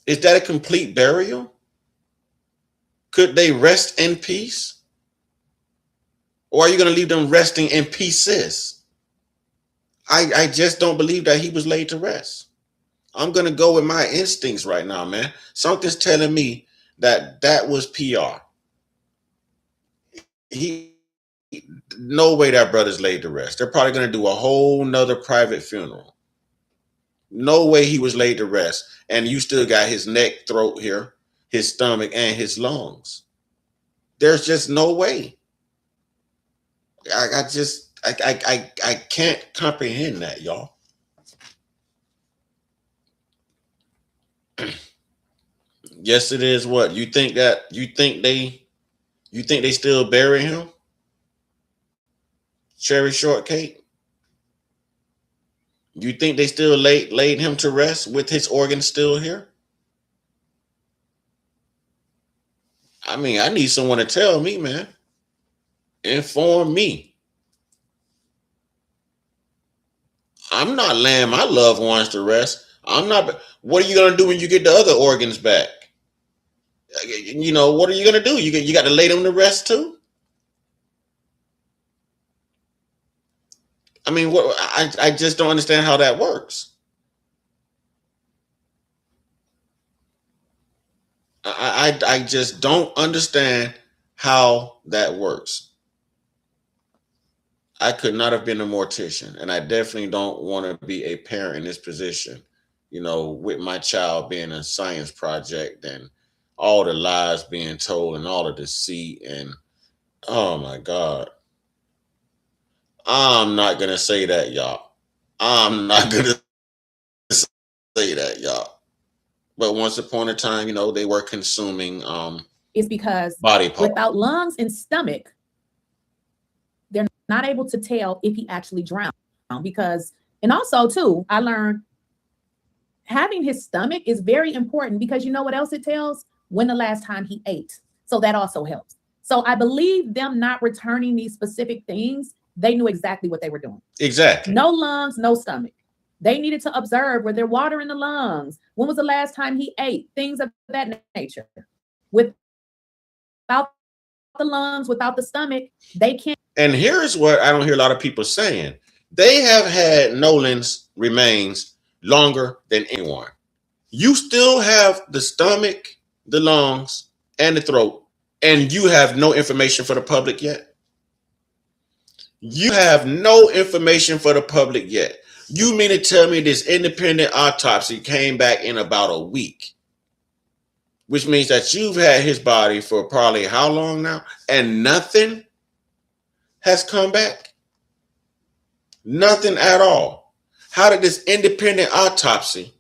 Speaker 1: Is that a complete burial? Could they rest in peace? Or are you going to leave them resting in pieces? I just don't believe that he was laid to rest. I'm going to go with my instincts right now, man. Something's telling me that was PR. No way that brother's laid to rest. They're probably going to do a whole nother private funeral. No way he was laid to rest. And you still got his neck, throat here, his stomach, and his lungs. There's just no way. I can't comprehend that, y'all. Yes, it is. What you think they still bury him? Cherry shortcake? You think they still laid him to rest with his organs still here? I mean, I need someone to tell me, man. Inform me. I'm not laying my loved ones to rest. I'm not. What are you going to do when you get the other organs back? You know, what are you going to do? You got to lay them to rest too? I mean, I just don't understand how that works. I just don't understand how that works. I could not have been a mortician, and I definitely don't want to be a parent in this position, you know, with my child being a science project and all the lies being told and all the deceit and, oh my God. I'm not going to say that, y'all. I'm not going to say that, y'all. But once upon a time, you know, they were consuming
Speaker 5: It's because
Speaker 1: body parts.
Speaker 5: Without lungs and stomach, they're not able to tell if he actually drowned. Because, and also too, I learned having his stomach is very important because you know what else it tells? When the last time he ate. So that also helps. So I believe them not returning these specific things, they knew exactly what they were doing.
Speaker 1: Exactly.
Speaker 5: No lungs, no stomach. They needed to observe were there water in the lungs? When was the last time he ate? Things of that nature. Without the lungs, without the stomach, they can't.
Speaker 1: And here's what I don't hear a lot of people saying. They have had Nolan's remains longer than anyone. You still have the stomach, the lungs, and the throat, and you have no information for the public yet. You have no information for the public yet. You mean to tell me this independent autopsy came back in about a week? Which means that you've had his body for probably how long now? And nothing has come back? Nothing at all. How did this independent autopsy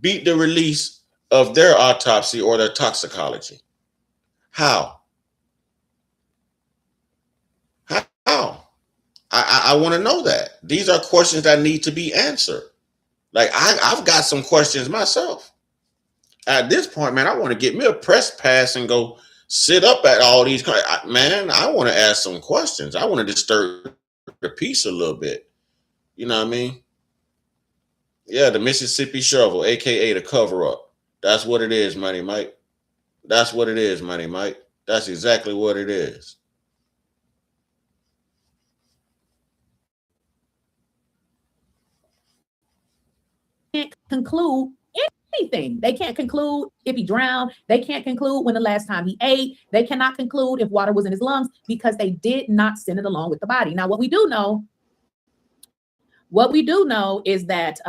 Speaker 1: beat the release of their autopsy or their toxicology? How? How? I want to know that. These are questions that need to be answered. Like I've got some questions myself. At this point, man, I want to get me a press pass and go sit up at all these. Man, I want to ask some questions. I want to disturb the peace a little bit. You know what I mean? Yeah, the Mississippi Shovel, aka the cover up. That's what it is, Money Mike. That's what it is, Money Mike. That's exactly what it is.
Speaker 5: Can't conclude anything. They can't conclude if he drowned. They can't conclude when the last time he ate. They cannot conclude if water was in his lungs because they did not send it along with the body. Now, what we do know is that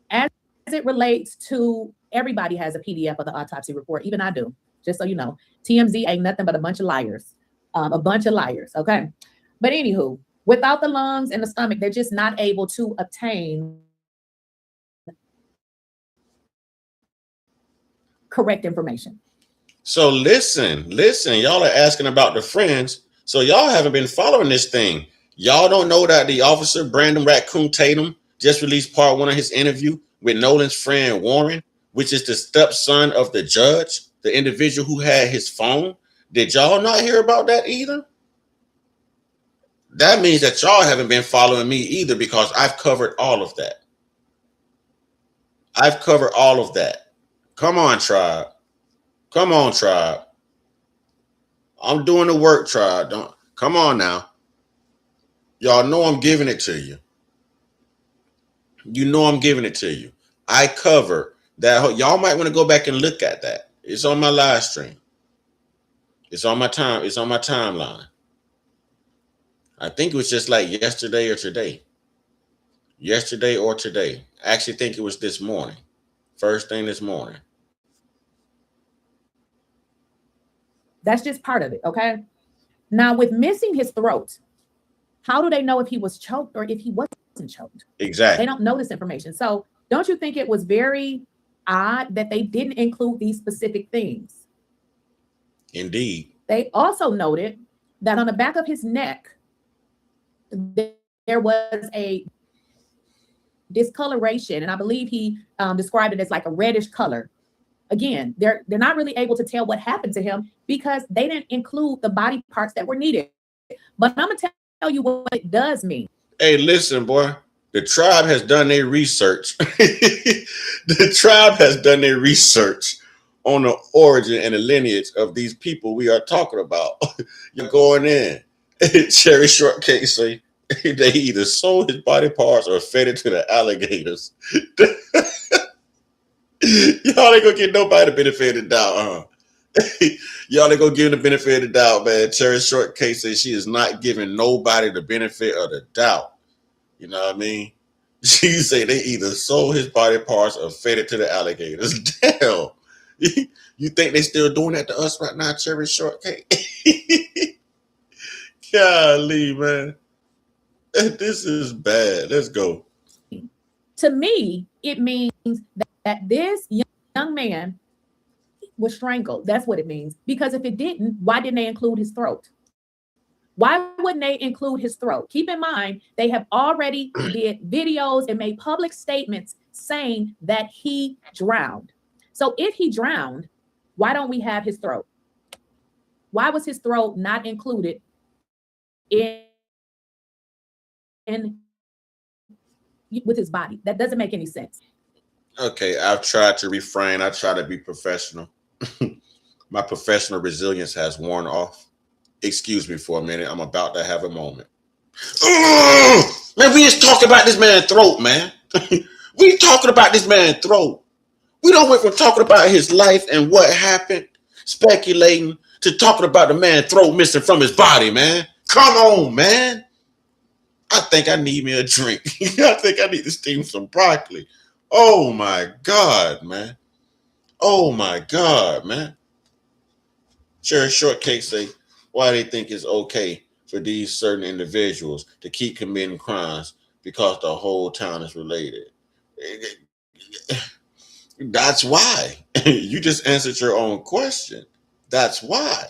Speaker 5: as it relates to, everybody has a PDF of the autopsy report. Even I do, just so you know. TMZ ain't nothing but a bunch of liars. Okay? But anywho, without the lungs and the stomach, they're just not able to obtain correct information.
Speaker 1: So listen, y'all are asking about the friends. So y'all haven't been following this thing. Y'all don't know that the officer, Brandon Raccoon Tatum, just released part 1 of his interview with Nolan's friend Warren, which is the stepson of the judge, the individual who had his phone. Did y'all not hear about that either? That means that y'all haven't been following me either, because I've covered all of that. Come on, tribe. Come on, tribe. I'm doing the work, tribe. Come on now. Y'all know I'm giving it to you. You know I'm giving it to you. I cover that. Y'all might want to go back and look at that. It's on my live stream. It's on my timeline. I think it was just like yesterday or today. I actually think it was this morning. First thing this morning.
Speaker 5: That's just part of it, okay? Now, with missing his throat, how do they know if he was choked or if he wasn't choked?
Speaker 1: Exactly.
Speaker 5: They don't know this information. So don't you think it was very odd that they didn't include these specific things?
Speaker 1: Indeed.
Speaker 5: They also noted that on the back of his neck, there was a discoloration, and I believe he described it as like a reddish color. Again, they're not really able to tell what happened to him because they didn't include the body parts that were needed. But I'm gonna tell you what it does mean.
Speaker 1: Hey, listen, boy. The tribe has done their research. The tribe has done their research on the origin and the lineage of these people we are talking about. You're going in. Cherry Shortcake say they either sold his body parts or fed it to the alligators. Y'all ain't gonna get nobody the benefit of the doubt, Y'all ain't gonna give him the benefit of the doubt, man. Cherry Shortcake says she is not giving nobody the benefit of the doubt. You know what I mean? She say they either sold his body parts or fed it to the alligators. Damn. You think they still doing that to us right now, Cherry Shortcake? Golly, man. This is bad. Let's go.
Speaker 5: To me, it means that this young man was strangled. That's what it means. Because if it didn't, why didn't they include his throat? Why wouldn't they include his throat? Keep in mind, they have already did videos and made public statements saying that he drowned. So if he drowned, why don't we have his throat? Why was his throat not included in with his body? That doesn't make any sense.
Speaker 1: Okay, I've tried to refrain. I try to be professional. My professional resilience has worn off. Excuse me for a minute. I'm about to have a moment. Man, we just talking about this man's throat, man. We talking about this man's throat. We don't went from talking about his life and what happened, speculating, to talking about the man throat missing from his body, man. Come on, man. I think I need me a drink. I think I need to steam some broccoli. Oh my God, man. Oh my God, man. Sure, Shortcake say why they think it's okay for these certain individuals to keep committing crimes because the whole town is related. That's why. You just answered your own question. That's why.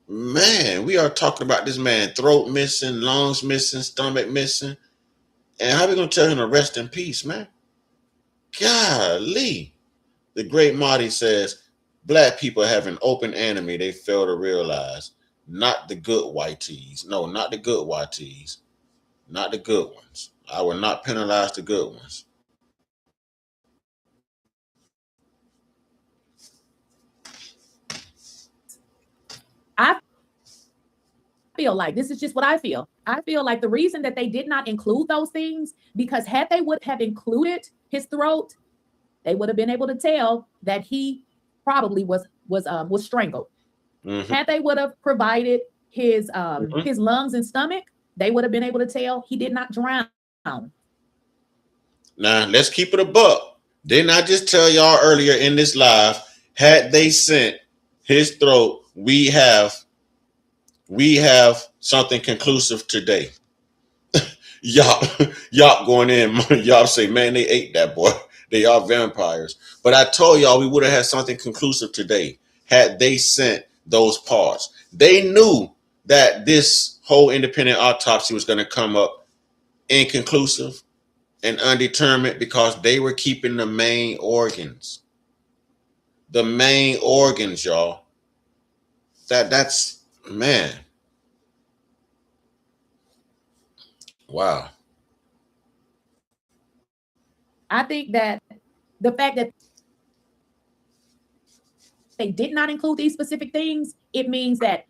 Speaker 1: Man, we are talking about this man throat missing, lungs missing, stomach missing. And how we going to tell him to rest in peace, man? Golly. The great Marty says, black people have an open enemy they fail to realize. Not the good YTs. No, not the good YTs. Not the good ones. I will not penalize the good ones.
Speaker 5: I feel like this is just what I feel. I feel like the reason that they did not include those things, because had they would have included his throat, they would have been able to tell that he probably was strangled. Mm-hmm. Had they would have provided his his lungs and stomach, they would have been able to tell he did not drown.
Speaker 1: Now let's keep it a buck. Didn't I just tell y'all earlier in this live? Had they sent his throat, we have something conclusive today. y'all going in. Y'all say, man, they ate that boy. They are vampires. But I told y'all we would have had something conclusive today had they sent those parts. They knew that this whole independent autopsy was going to come up inconclusive and undetermined because they were keeping the main organs. The main organs, y'all. That's, man. Wow.
Speaker 5: I think that the fact that they did not include these specific things, it means that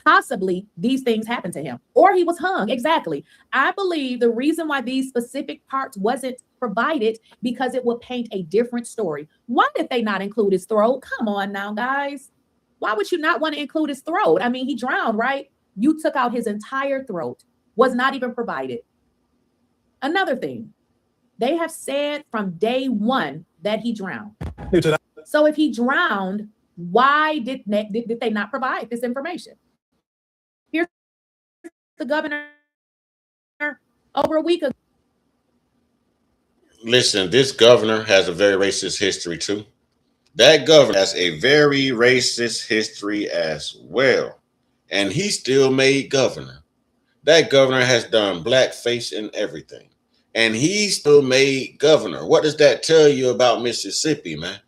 Speaker 5: possibly these things happened to him or he was hung. Exactly. I believe the reason why these specific parts wasn't provided because it would paint a different story. Why did they not include his throat? Come on now, guys. Why would you not want to include his throat? I mean, he drowned, right? You took out his entire throat, was not even provided. Another thing, they have said from day one that he drowned. So if he drowned, why did they not provide this information? Here's the governor over a week ago.
Speaker 1: Listen, this governor has a very racist history too. That governor has a very racist history as well. And he still made governor. That governor has done blackface and everything. And he still made governor. What does that tell you about Mississippi, man?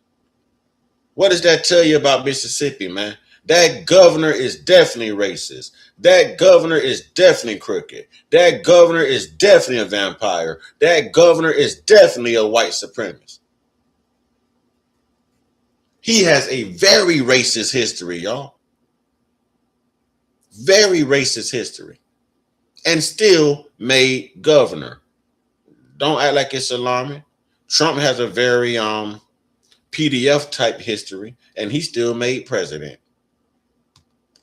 Speaker 1: What does that tell you about Mississippi, man? That governor is definitely racist. That governor is definitely crooked. That governor is definitely a vampire. That governor is definitely a white supremacist. He has a very racist history, y'all. Very racist history. And still made governor. Don't act like it's alarming. Trump has a very PDF type history, and he still made president.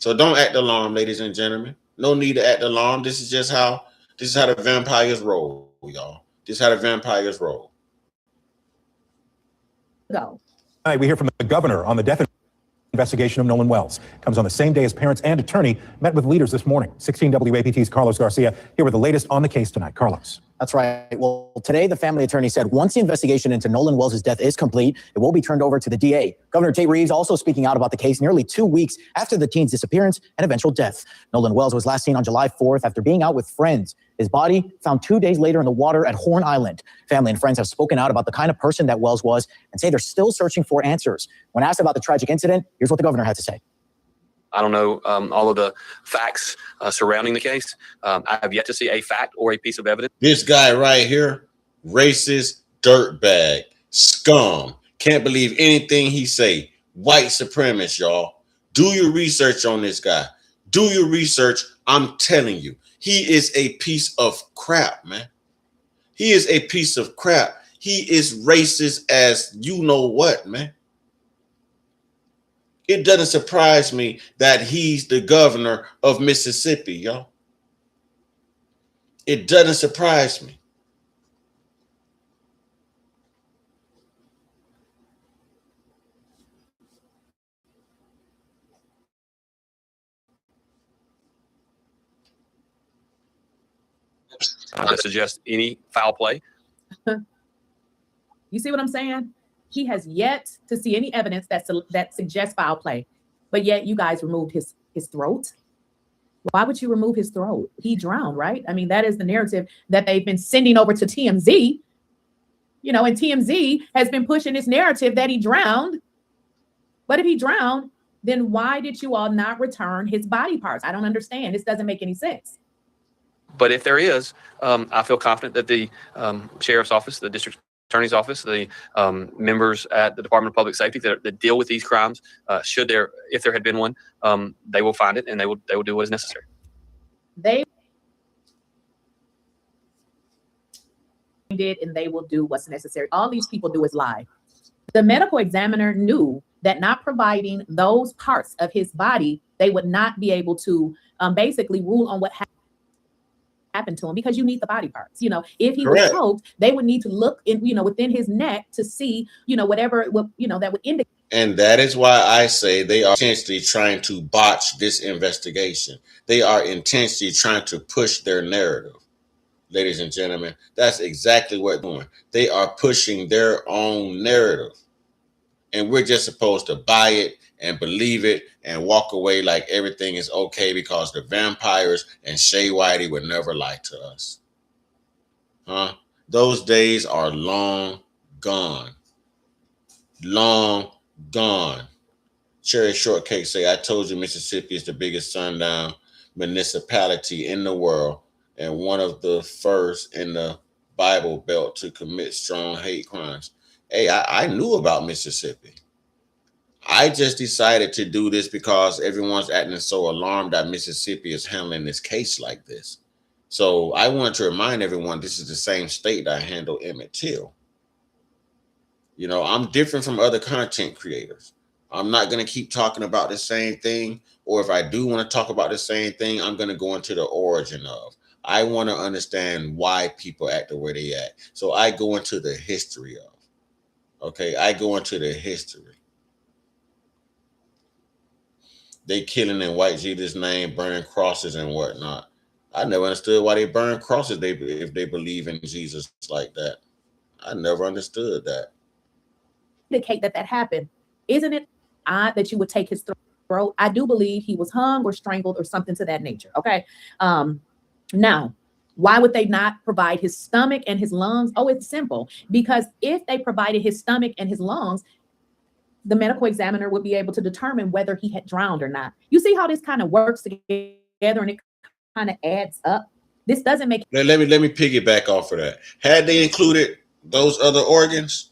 Speaker 1: So don't act alarmed, ladies and gentlemen. No need to act alarmed. This is how the vampires roll, y'all. This is how the vampires roll.
Speaker 5: Go.
Speaker 6: Tonight, we hear from the governor on the death investigation of Nolan Wells. Comes on the same day as parents and attorney met with leaders this morning. 16 WAPT's Carlos Garcia here with the latest on the case tonight. Carlos.
Speaker 7: That's right. Well, today the family attorney said once the investigation into Nolan Wells' death is complete, it will be turned over to the DA. Governor Tate Reeves also speaking out about the case nearly 2 weeks after the teen's disappearance and eventual death. Nolan Wells was last seen on July 4th after being out with friends. His body found 2 days later in the water at Horn Island. Family and friends have spoken out about the kind of person that Wells was and say they're still searching for answers. When asked about the tragic incident, here's what the governor had to say.
Speaker 8: I don't know all of the facts surrounding the case. I have yet to see a fact or a piece of evidence.
Speaker 1: This guy right here, racist, dirtbag, scum. Can't believe anything he say. White supremacist, y'all. Do your research on this guy. Do your research. I'm telling you, he is a piece of crap, man. He is a piece of crap. He is racist as you know what, man. It doesn't surprise me that he's the governor of Mississippi, y'all. It doesn't surprise me.
Speaker 8: That suggests any foul play.
Speaker 5: You see what I'm saying? He has yet to see any evidence that suggests foul play, but yet you guys removed his throat. Why would you remove his throat? He drowned, right? I mean, that is the narrative that they've been sending over to TMZ. You know, and TMZ has been pushing this narrative that he drowned. But if he drowned, then why did you all not return his body parts? I don't understand. This doesn't make any sense.
Speaker 8: But if there is, I feel confident that the sheriff's office, the district attorney's office, the members at the Department of Public Safety that deal with these crimes, if there had been one, they will find it and they will do what is necessary.
Speaker 5: They did, and they will do what's necessary. All these people do is lie. The medical examiner knew that not providing those parts of his body, they would not be able to basically rule on what happened to him, because you need the body parts. You know, if he was choked, they would need to look in, within his neck to see, whatever, that would indicate.
Speaker 1: And that is why I say they are intentionally trying to botch this investigation. They are intentionally trying to push their narrative. Ladies and gentlemen, that's exactly what they're doing. They are pushing their own narrative. And we're just supposed to buy it and believe it and walk away like everything is okay because the vampires and Shay Whitey would never lie to us. Huh? Those days are long gone. Long gone. Cherry Shortcake say, I told you Mississippi is the biggest sundown municipality in the world and one of the first in the Bible Belt to commit strong hate crimes. Hey, I knew about Mississippi. I just decided to do this because everyone's acting so alarmed that Mississippi is handling this case like this. So I wanted to remind everyone this is the same state that handled Emmett Till. You know, I'm different from other content creators. I'm not going to keep talking about the same thing. Or if I do want to talk about the same thing, I'm going to go into the origin of. I want to understand why people act the way they act. So I go into the history of. Okay, I go into the history. They killing in white Jesus' name, burning crosses and whatnot. I never understood why they burn crosses if they believe in Jesus like that. I never understood that.
Speaker 5: Indicate that happened. Isn't it odd that you would take his throat? I do believe he was hung or strangled or something to that nature. Okay. Now, why would they not provide his stomach and his lungs? Oh, it's simple. Because if they provided his stomach and his lungs, the medical examiner would be able to determine whether he had drowned or not. You see how this kind of works together and it kind of adds up? This doesn't make.
Speaker 1: Let me piggyback off of that. Had they included those other organs,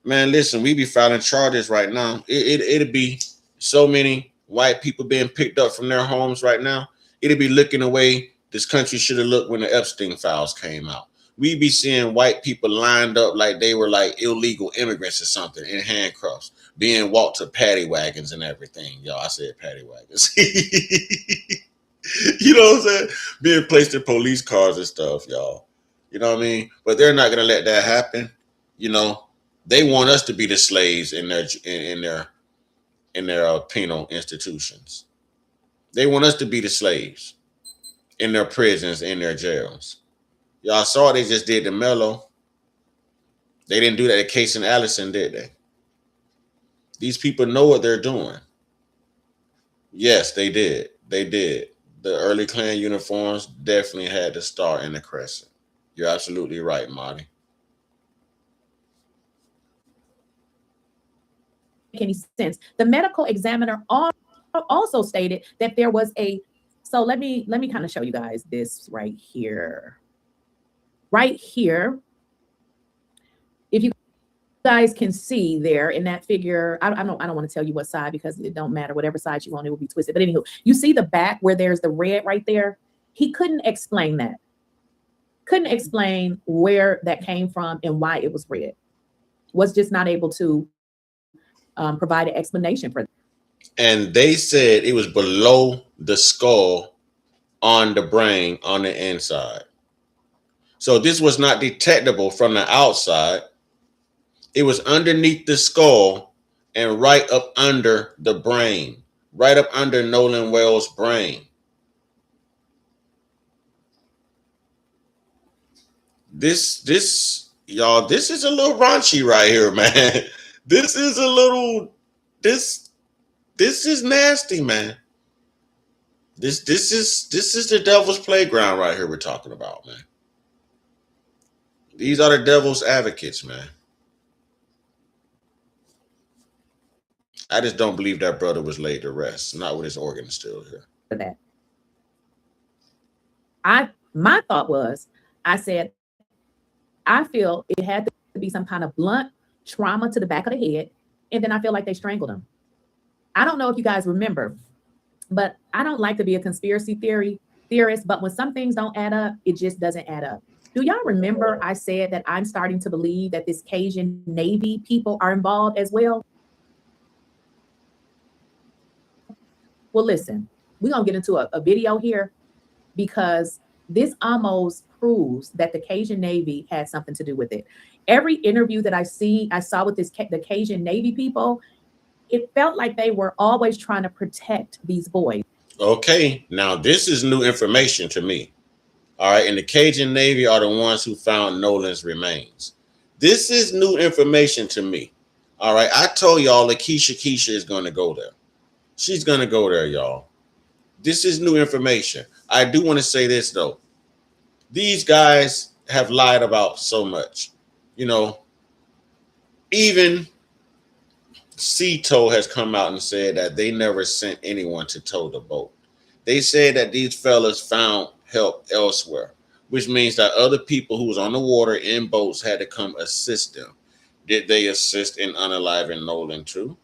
Speaker 1: man, listen, we be filing charges right now. It'd be so many white people being picked up from their homes right now. It'd be looking the way this country should have looked when the Epstein files came out. We'd be seeing white people lined up like they were like illegal immigrants or something in handcuffs, being walked to paddy wagons and everything. Y'all, I said paddy wagons. You know what I'm saying? Being placed in police cars and stuff, y'all. You know what I mean? But they're not gonna let that happen. You know, they want us to be the slaves in their penal institutions. They want us to be the slaves in their prisons, in their jails. Y'all saw they just did to Mello. They didn't do that to Case and Allison, did they? These people know what they're doing. Yes, they did. They did. The early Klan uniforms definitely had to start in the crescent. You're absolutely right, Marty.
Speaker 5: Any sense? The medical examiner also stated that there was a. So let me kind of show you guys this right here. Right here, if you guys can see there in that figure, I don't want to tell you what side because it don't matter. Whatever side you want, it will be twisted. But anywho, you see the back where there's the red right there. He couldn't explain that. couldn't explain where that came from and why it was red. Was just not able to provide an explanation for that.
Speaker 1: And they said it was below the skull on the brain on the inside. So this was not detectable from the outside. It was underneath the skull and right up under the brain, right up under Nolan Wells' brain. Y'all, this is a little raunchy right here, man. This is a little, this is nasty, man. This is the devil's playground right here we're talking about, man. These are the devil's advocates, man. I just don't believe that brother was laid to rest, not with his organs still here.
Speaker 5: For that. My thought was, I said, I feel it had to be some kind of blunt trauma to the back of the head, and then I feel like they strangled him. I don't know if you guys remember, but I don't like to be a conspiracy theorist, but when some things don't add up, it just doesn't add up. Do y'all remember I said that I'm starting to believe that this Cajun Navy people are involved as well? Well, listen, we're going to get into a video here because this almost proves that the Cajun Navy had something to do with it. Every interview that I saw with the Cajun Navy people, it felt like they were always trying to protect these boys.
Speaker 1: Okay, now this is new information to me. All right, and the Cajun Navy are the ones who found Nolan's remains. This is new information to me. All right, I told y'all Keisha is going to go there. She's going to go there, y'all. This is new information. I do want to say this, though. These guys have lied about so much. You know, even Tow has come out and said that they never sent anyone to tow the boat. They said that these fellas found help elsewhere, which means that other people who was on the water in boats had to come assist them. Did they assist in unaliving Nolan too?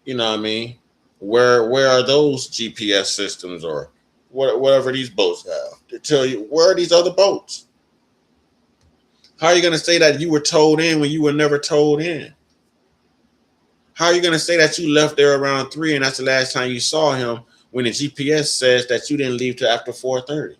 Speaker 1: You know what I mean? Where are those GPS systems or whatever these boats have to tell you where are these other boats? How are you going to say that you were towed in when you were never towed in? How are you going to say that you left there around 3 and that's the last time you saw him when the GPS says that you didn't leave till after 4:30?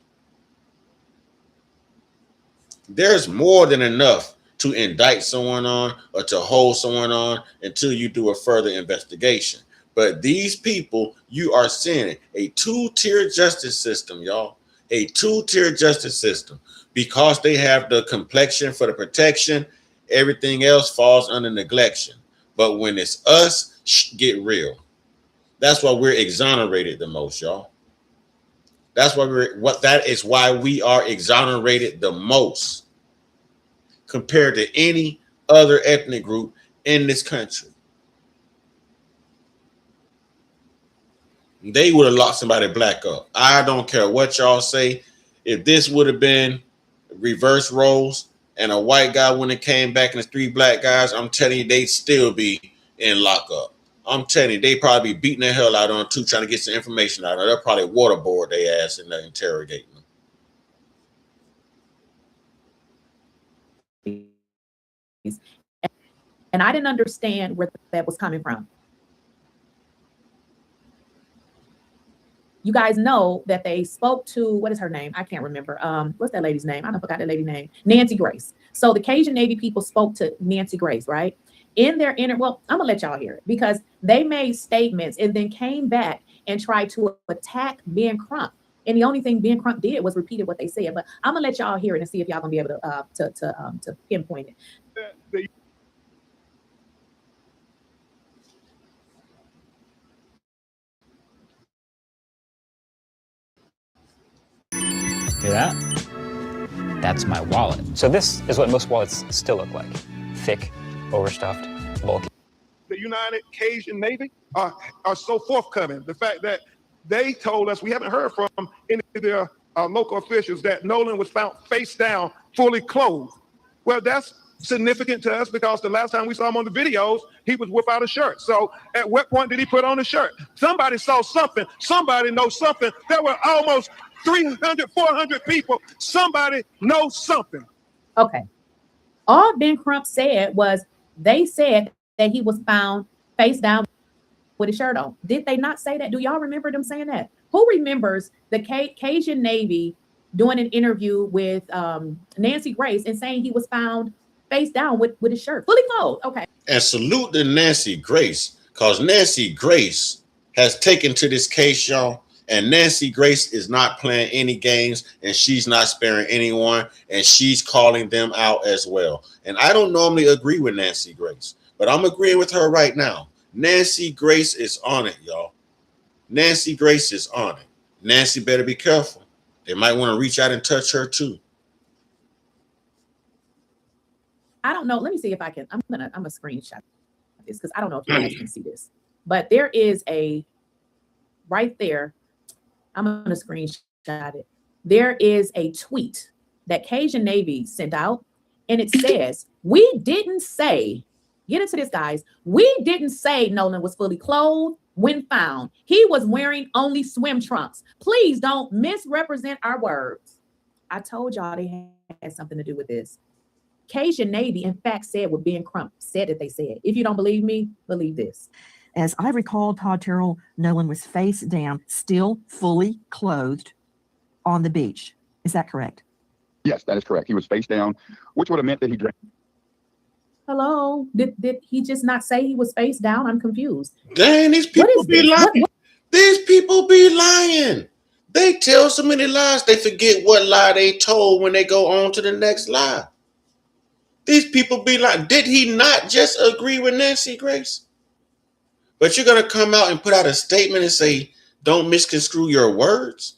Speaker 1: There's more than enough to indict someone on or to hold someone on until you do a further investigation. But these people, you are seeing a two-tier justice system, y'all. A two-tier justice system. Because they have the complexion for the protection, everything else falls under neglection. But when it's us, get real. That's why we're exonerated the most, y'all. That is why we are exonerated the most compared to any other ethnic group in this country. They would have locked somebody black up. I don't care what y'all say. If this would have been reverse roles and a white guy when it came back and it's 3 black guys, I'm telling you, they'd still be in lockup. I'm telling you, they probably be beating the hell out of them too, trying to get some information out of them. They'll probably waterboard their ass and interrogating them.
Speaker 5: And I didn't understand where that was coming from. You guys know that they spoke to, what is her name? I can't remember. What's that lady's name? I forgot that lady's name. Nancy Grace. So the Cajun Navy people spoke to Nancy Grace, right? In their well, I'm gonna let y'all hear it because they made statements and then came back and tried to attack Ben Crump. And the only thing Ben Crump did was repeated what they said. But I'm gonna let y'all hear it and see if y'all gonna be able to pinpoint it.
Speaker 9: Hear that? That's my wallet.
Speaker 10: So this is what most wallets still look like. Thick, overstuffed, bulky.
Speaker 11: The United Cajun Navy are so forthcoming. The fact that they told us, we haven't heard from any of their local officials, that Nolan was found face down, fully clothed. Well, that's significant to us because the last time we saw him on the videos, he was without a shirt. So at what point did he put on a shirt? Somebody saw something. Somebody knows something. There were almost 300, 400 people. Somebody knows something.
Speaker 5: Okay. All Ben Crump said was they said that he was found face down with his shirt on. Did they not say that? Do y'all remember them saying that? Who remembers the Cajun Navy doing an interview with Nancy Grace and saying he was found face down with his shirt fully clothed? Okay.
Speaker 1: And salute to Nancy Grace, because Nancy Grace has taken to this case, y'all. And Nancy Grace is not playing any games, and she's not sparing anyone, and she's calling them out as well. And I don't normally agree with Nancy Grace, but I'm agreeing with her right now. Nancy Grace is on it, y'all. Nancy Grace is on it. Nancy better be careful. They might want to reach out and touch her too.
Speaker 5: I don't know. Let me see if I can. I'm gonna screenshot this because I don't know if you guys can see this. But there is a right there. I'm gonna screenshot it. There is a tweet that Cajun Navy sent out, and it says, "We didn't say." Get into this, guys. We didn't say Nolan was fully clothed when found. He was wearing only swim trunks. Please don't misrepresent our words. I told y'all they had something to do with this. Cajun Navy, in fact, said what Ben Crump said that they said. If you don't believe me, believe this.
Speaker 12: As I recall, Todd Terrell, Nolan was face down, still fully clothed on the beach. Is that correct?
Speaker 13: Yes, that is correct. He was face down, which would have meant that he drank.
Speaker 5: Hello? Did he just not say he was face down? I'm confused.
Speaker 1: Dang, these people be lying. These people be lying. They tell so many lies, they forget what lie they told when they go on to the next lie. These people be lying. Did he not just agree with Nancy Grace? But you're going to come out and put out a statement and say, don't misconstrue your words?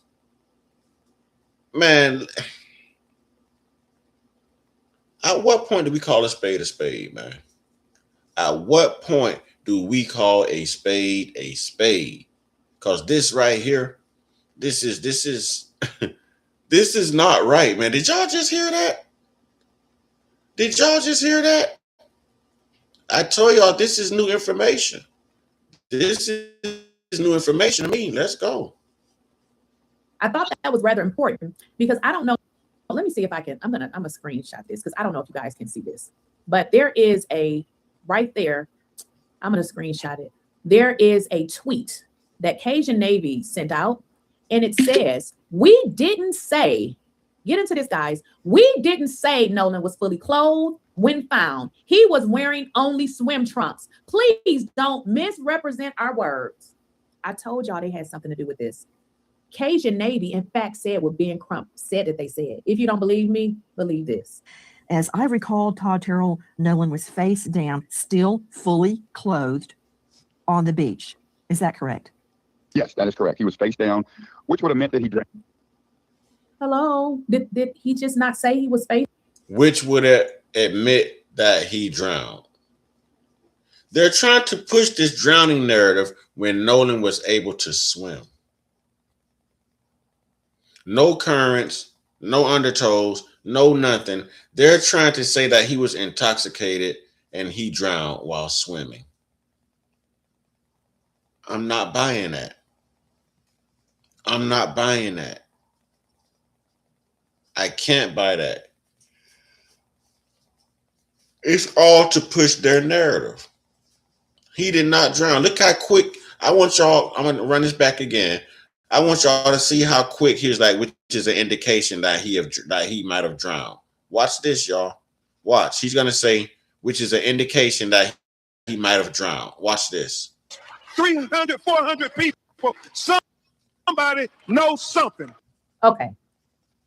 Speaker 1: Man, at what point do we call a spade, man? At what point do we call a spade? Because this right here, this is this is not right, man. Did y'all just hear that? Did y'all just hear that? I told y'all this is new information. This is new information to me. Let's go.
Speaker 5: I thought that was rather important because I don't know. Let me see if I can. I'm gonna screenshot this because I don't know if you guys can see this. But there is a right there. I'm gonna screenshot it. There is a tweet that Cajun Navy sent out, and it says, "We didn't say." Get into this, guys. We didn't say Nolan was fully clothed when found. He was wearing only swim trunks. Please don't misrepresent our words. I told y'all they had something to do with this. Cajun Navy, in fact, said what Ben Crump said that they said. If you don't believe me, believe this.
Speaker 12: As I recall, Todd Terrell, Nolan was face down, still fully clothed on the beach. Is that correct?
Speaker 13: Yes, that is correct. He was face down, which would have meant that he drank.
Speaker 5: Hello? Did he just not say he was face?
Speaker 1: Which would admit that he drowned. They're trying to push this drowning narrative when Nolan was able to swim. No currents, no undertows, no nothing. They're trying to say that he was intoxicated and he drowned while swimming. I'm not buying that. I'm not buying that. I can't buy that. It's all to push their narrative. He did not drown. Look how quick. I want y'all, I'm going to run this back again. I want y'all to see how quick he's like, which is an indication that he might have drowned. Watch this, y'all. Watch. He's going to say, which is an indication that he might have drowned. Watch this.
Speaker 11: 300, 400 people. Somebody knows something.
Speaker 5: Okay.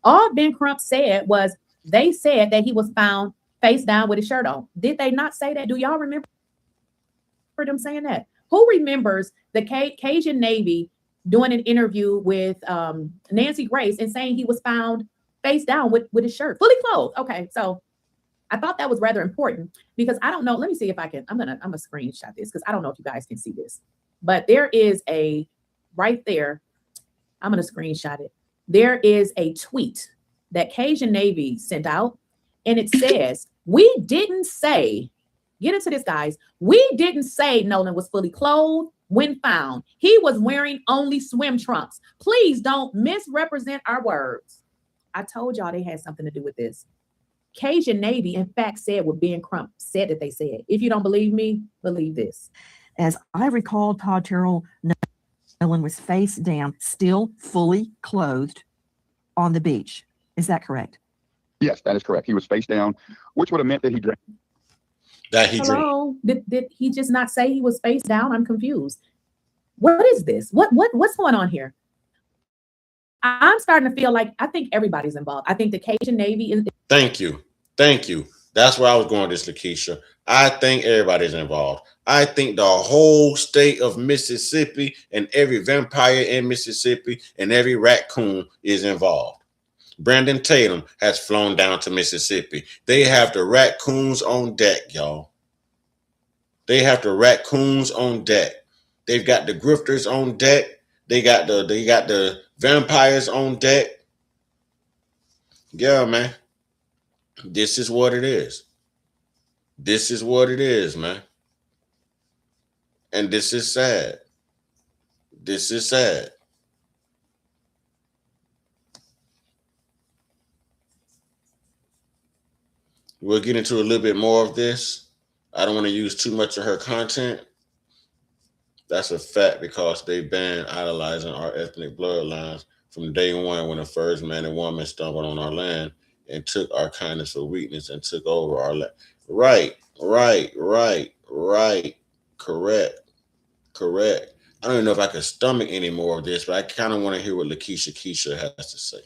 Speaker 5: All Ben Crump said was they said that he was found face down with his shirt on. Did they not say that? Do y'all remember them saying that? Who remembers the Cajun Navy doing an interview with Nancy Grace and saying he was found face down with his shirt fully clothed? Okay, so I thought that was rather important because I don't know. Let me see if I can. I'm gonna screenshot this because I don't know if you guys can see this. But there is a right there. I'm gonna screenshot it. There is a tweet that Cajun Navy sent out, and it says, "We didn't say." Get into this, guys. We didn't say Nolan was fully clothed when found. He was wearing only swim trunks. Please don't misrepresent our words. I told y'all they had something to do with this. Cajun Navy, in fact, said what Ben Crump said that they said. If you don't believe me, believe this.
Speaker 12: As I recall, Todd Terrell Nolan was face down, still fully clothed on the beach. Is that correct?
Speaker 13: Yes, that is correct. He was face down, which would have meant that he drank.
Speaker 5: Hello? Did he just not say he was face down? I'm confused. What is this? What's going on here? I'm starting to feel like I think everybody's involved. I think the Cajun Navy is.
Speaker 1: Thank you. That's where I was going with this, Lakeisha. I think everybody's involved. I think the whole state of Mississippi and every vampire in Mississippi and every raccoon is involved. Brandon Tatum has flown down to Mississippi. They have the raccoons on deck, y'all. They have the raccoons on deck. They've got the grifters on deck. They got the vampires on deck. Yeah, man. This is what it is. This is what it is, man. And this is sad. This is sad. We'll get into a little bit more of this. I don't want to use too much of her content. That's a fact because they've been idolizing our ethnic bloodlines from day one when the first man and woman stumbled on our land and took our kindness for weakness and took over our land. Right. Correct. I don't even know if I can stomach any more of this, but I kind of want to hear what Keisha has to say.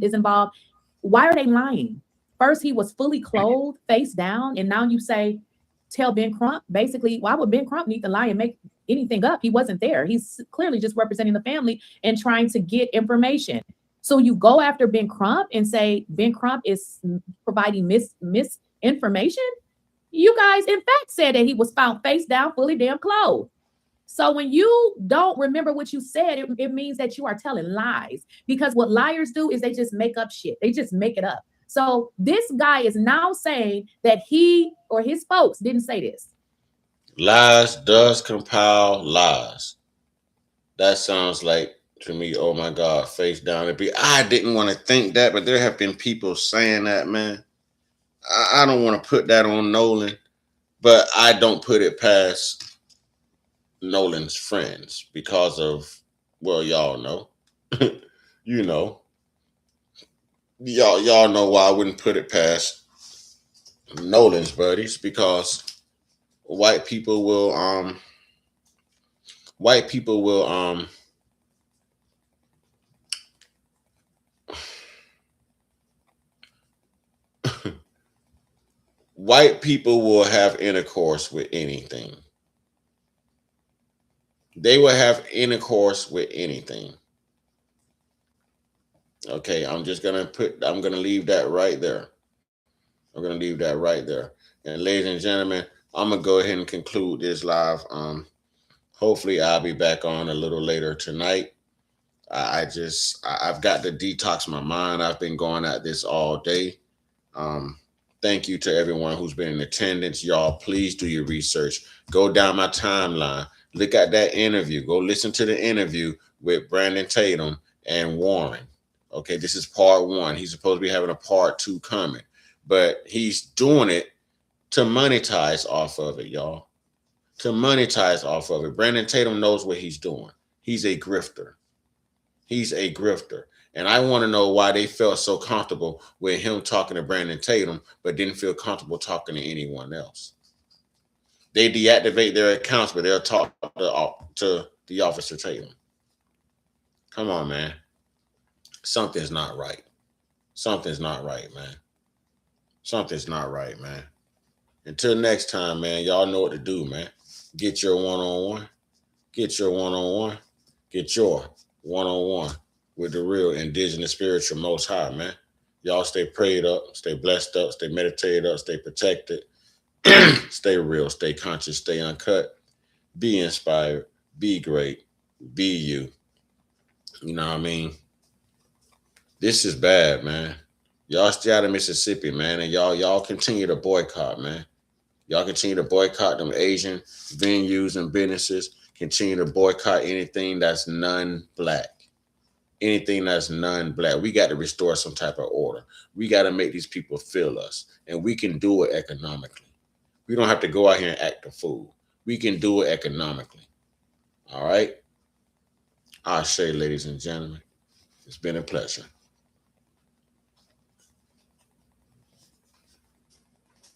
Speaker 5: Is involved. Why are they lying? First, he was fully clothed, face down, and now you say, tell Ben Crump. Basically, why would Ben Crump need to lie and make anything up? He wasn't there. He's clearly just representing the family and trying to get information. So you go after Ben Crump and say Ben Crump is providing misinformation? You guys, in fact, said that he was found face down, fully damn clothed. So when you don't remember what you said, it means that you are telling lies. Because what liars do is they just make up shit. They just make it up. So this guy is now saying that he or his folks didn't say this.
Speaker 1: Lies does compile lies. That sounds like, to me, oh my God, face down. I didn't want to think that, but there have been people saying that, man. I don't want to put that on Nolan, but I don't put it past Nolan's friends because of, well, y'all know. You know. Y'all know why I wouldn't put it past Nolan's buddies, because white people will white people will have intercourse with anything. They will have intercourse with anything. Okay, I'm gonna leave that right there. And ladies and gentlemen, I'm gonna go ahead and conclude this live. Hopefully I'll be back on a little later tonight. I've got to detox my mind. I've been going at this all day. Thank you to everyone who's been in attendance. Y'all, please do your research. Go down my timeline. Look at that interview. Go listen to the interview with Brandon Tatum and Warren. Okay, this is part 1. He's supposed to be having a part 2 coming, but he's doing it to monetize off of it, y'all. To monetize off of it. Brandon Tatum knows what he's doing. He's a grifter. And I want to know why they felt so comfortable with him talking to Brandon Tatum, but didn't feel comfortable talking to anyone else. They deactivate their accounts, but they'll talk to the Officer Tatum. Come on, man. Something's not right. Something's not right, man. Until next time, man, y'all know what to do, man. Get your one-on-one. Get your one-on-one with the real indigenous spiritual Most High, man. Y'all stay prayed up, stay blessed up, stay meditated up, stay protected. Stay real, stay conscious, stay uncut. Be inspired, be great, be you. You know what I mean? This is bad, man. Y'all stay out of Mississippi, man, and y'all continue to boycott, man. Y'all continue to boycott them Asian venues and businesses. Continue to boycott anything that's non-black. Anything that's non-black. We got to restore some type of order. We got to make these people feel us. And we can do it economically. We don't have to go out here and act a fool. We can do it economically. All right? I say, ladies and gentlemen, it's been a pleasure.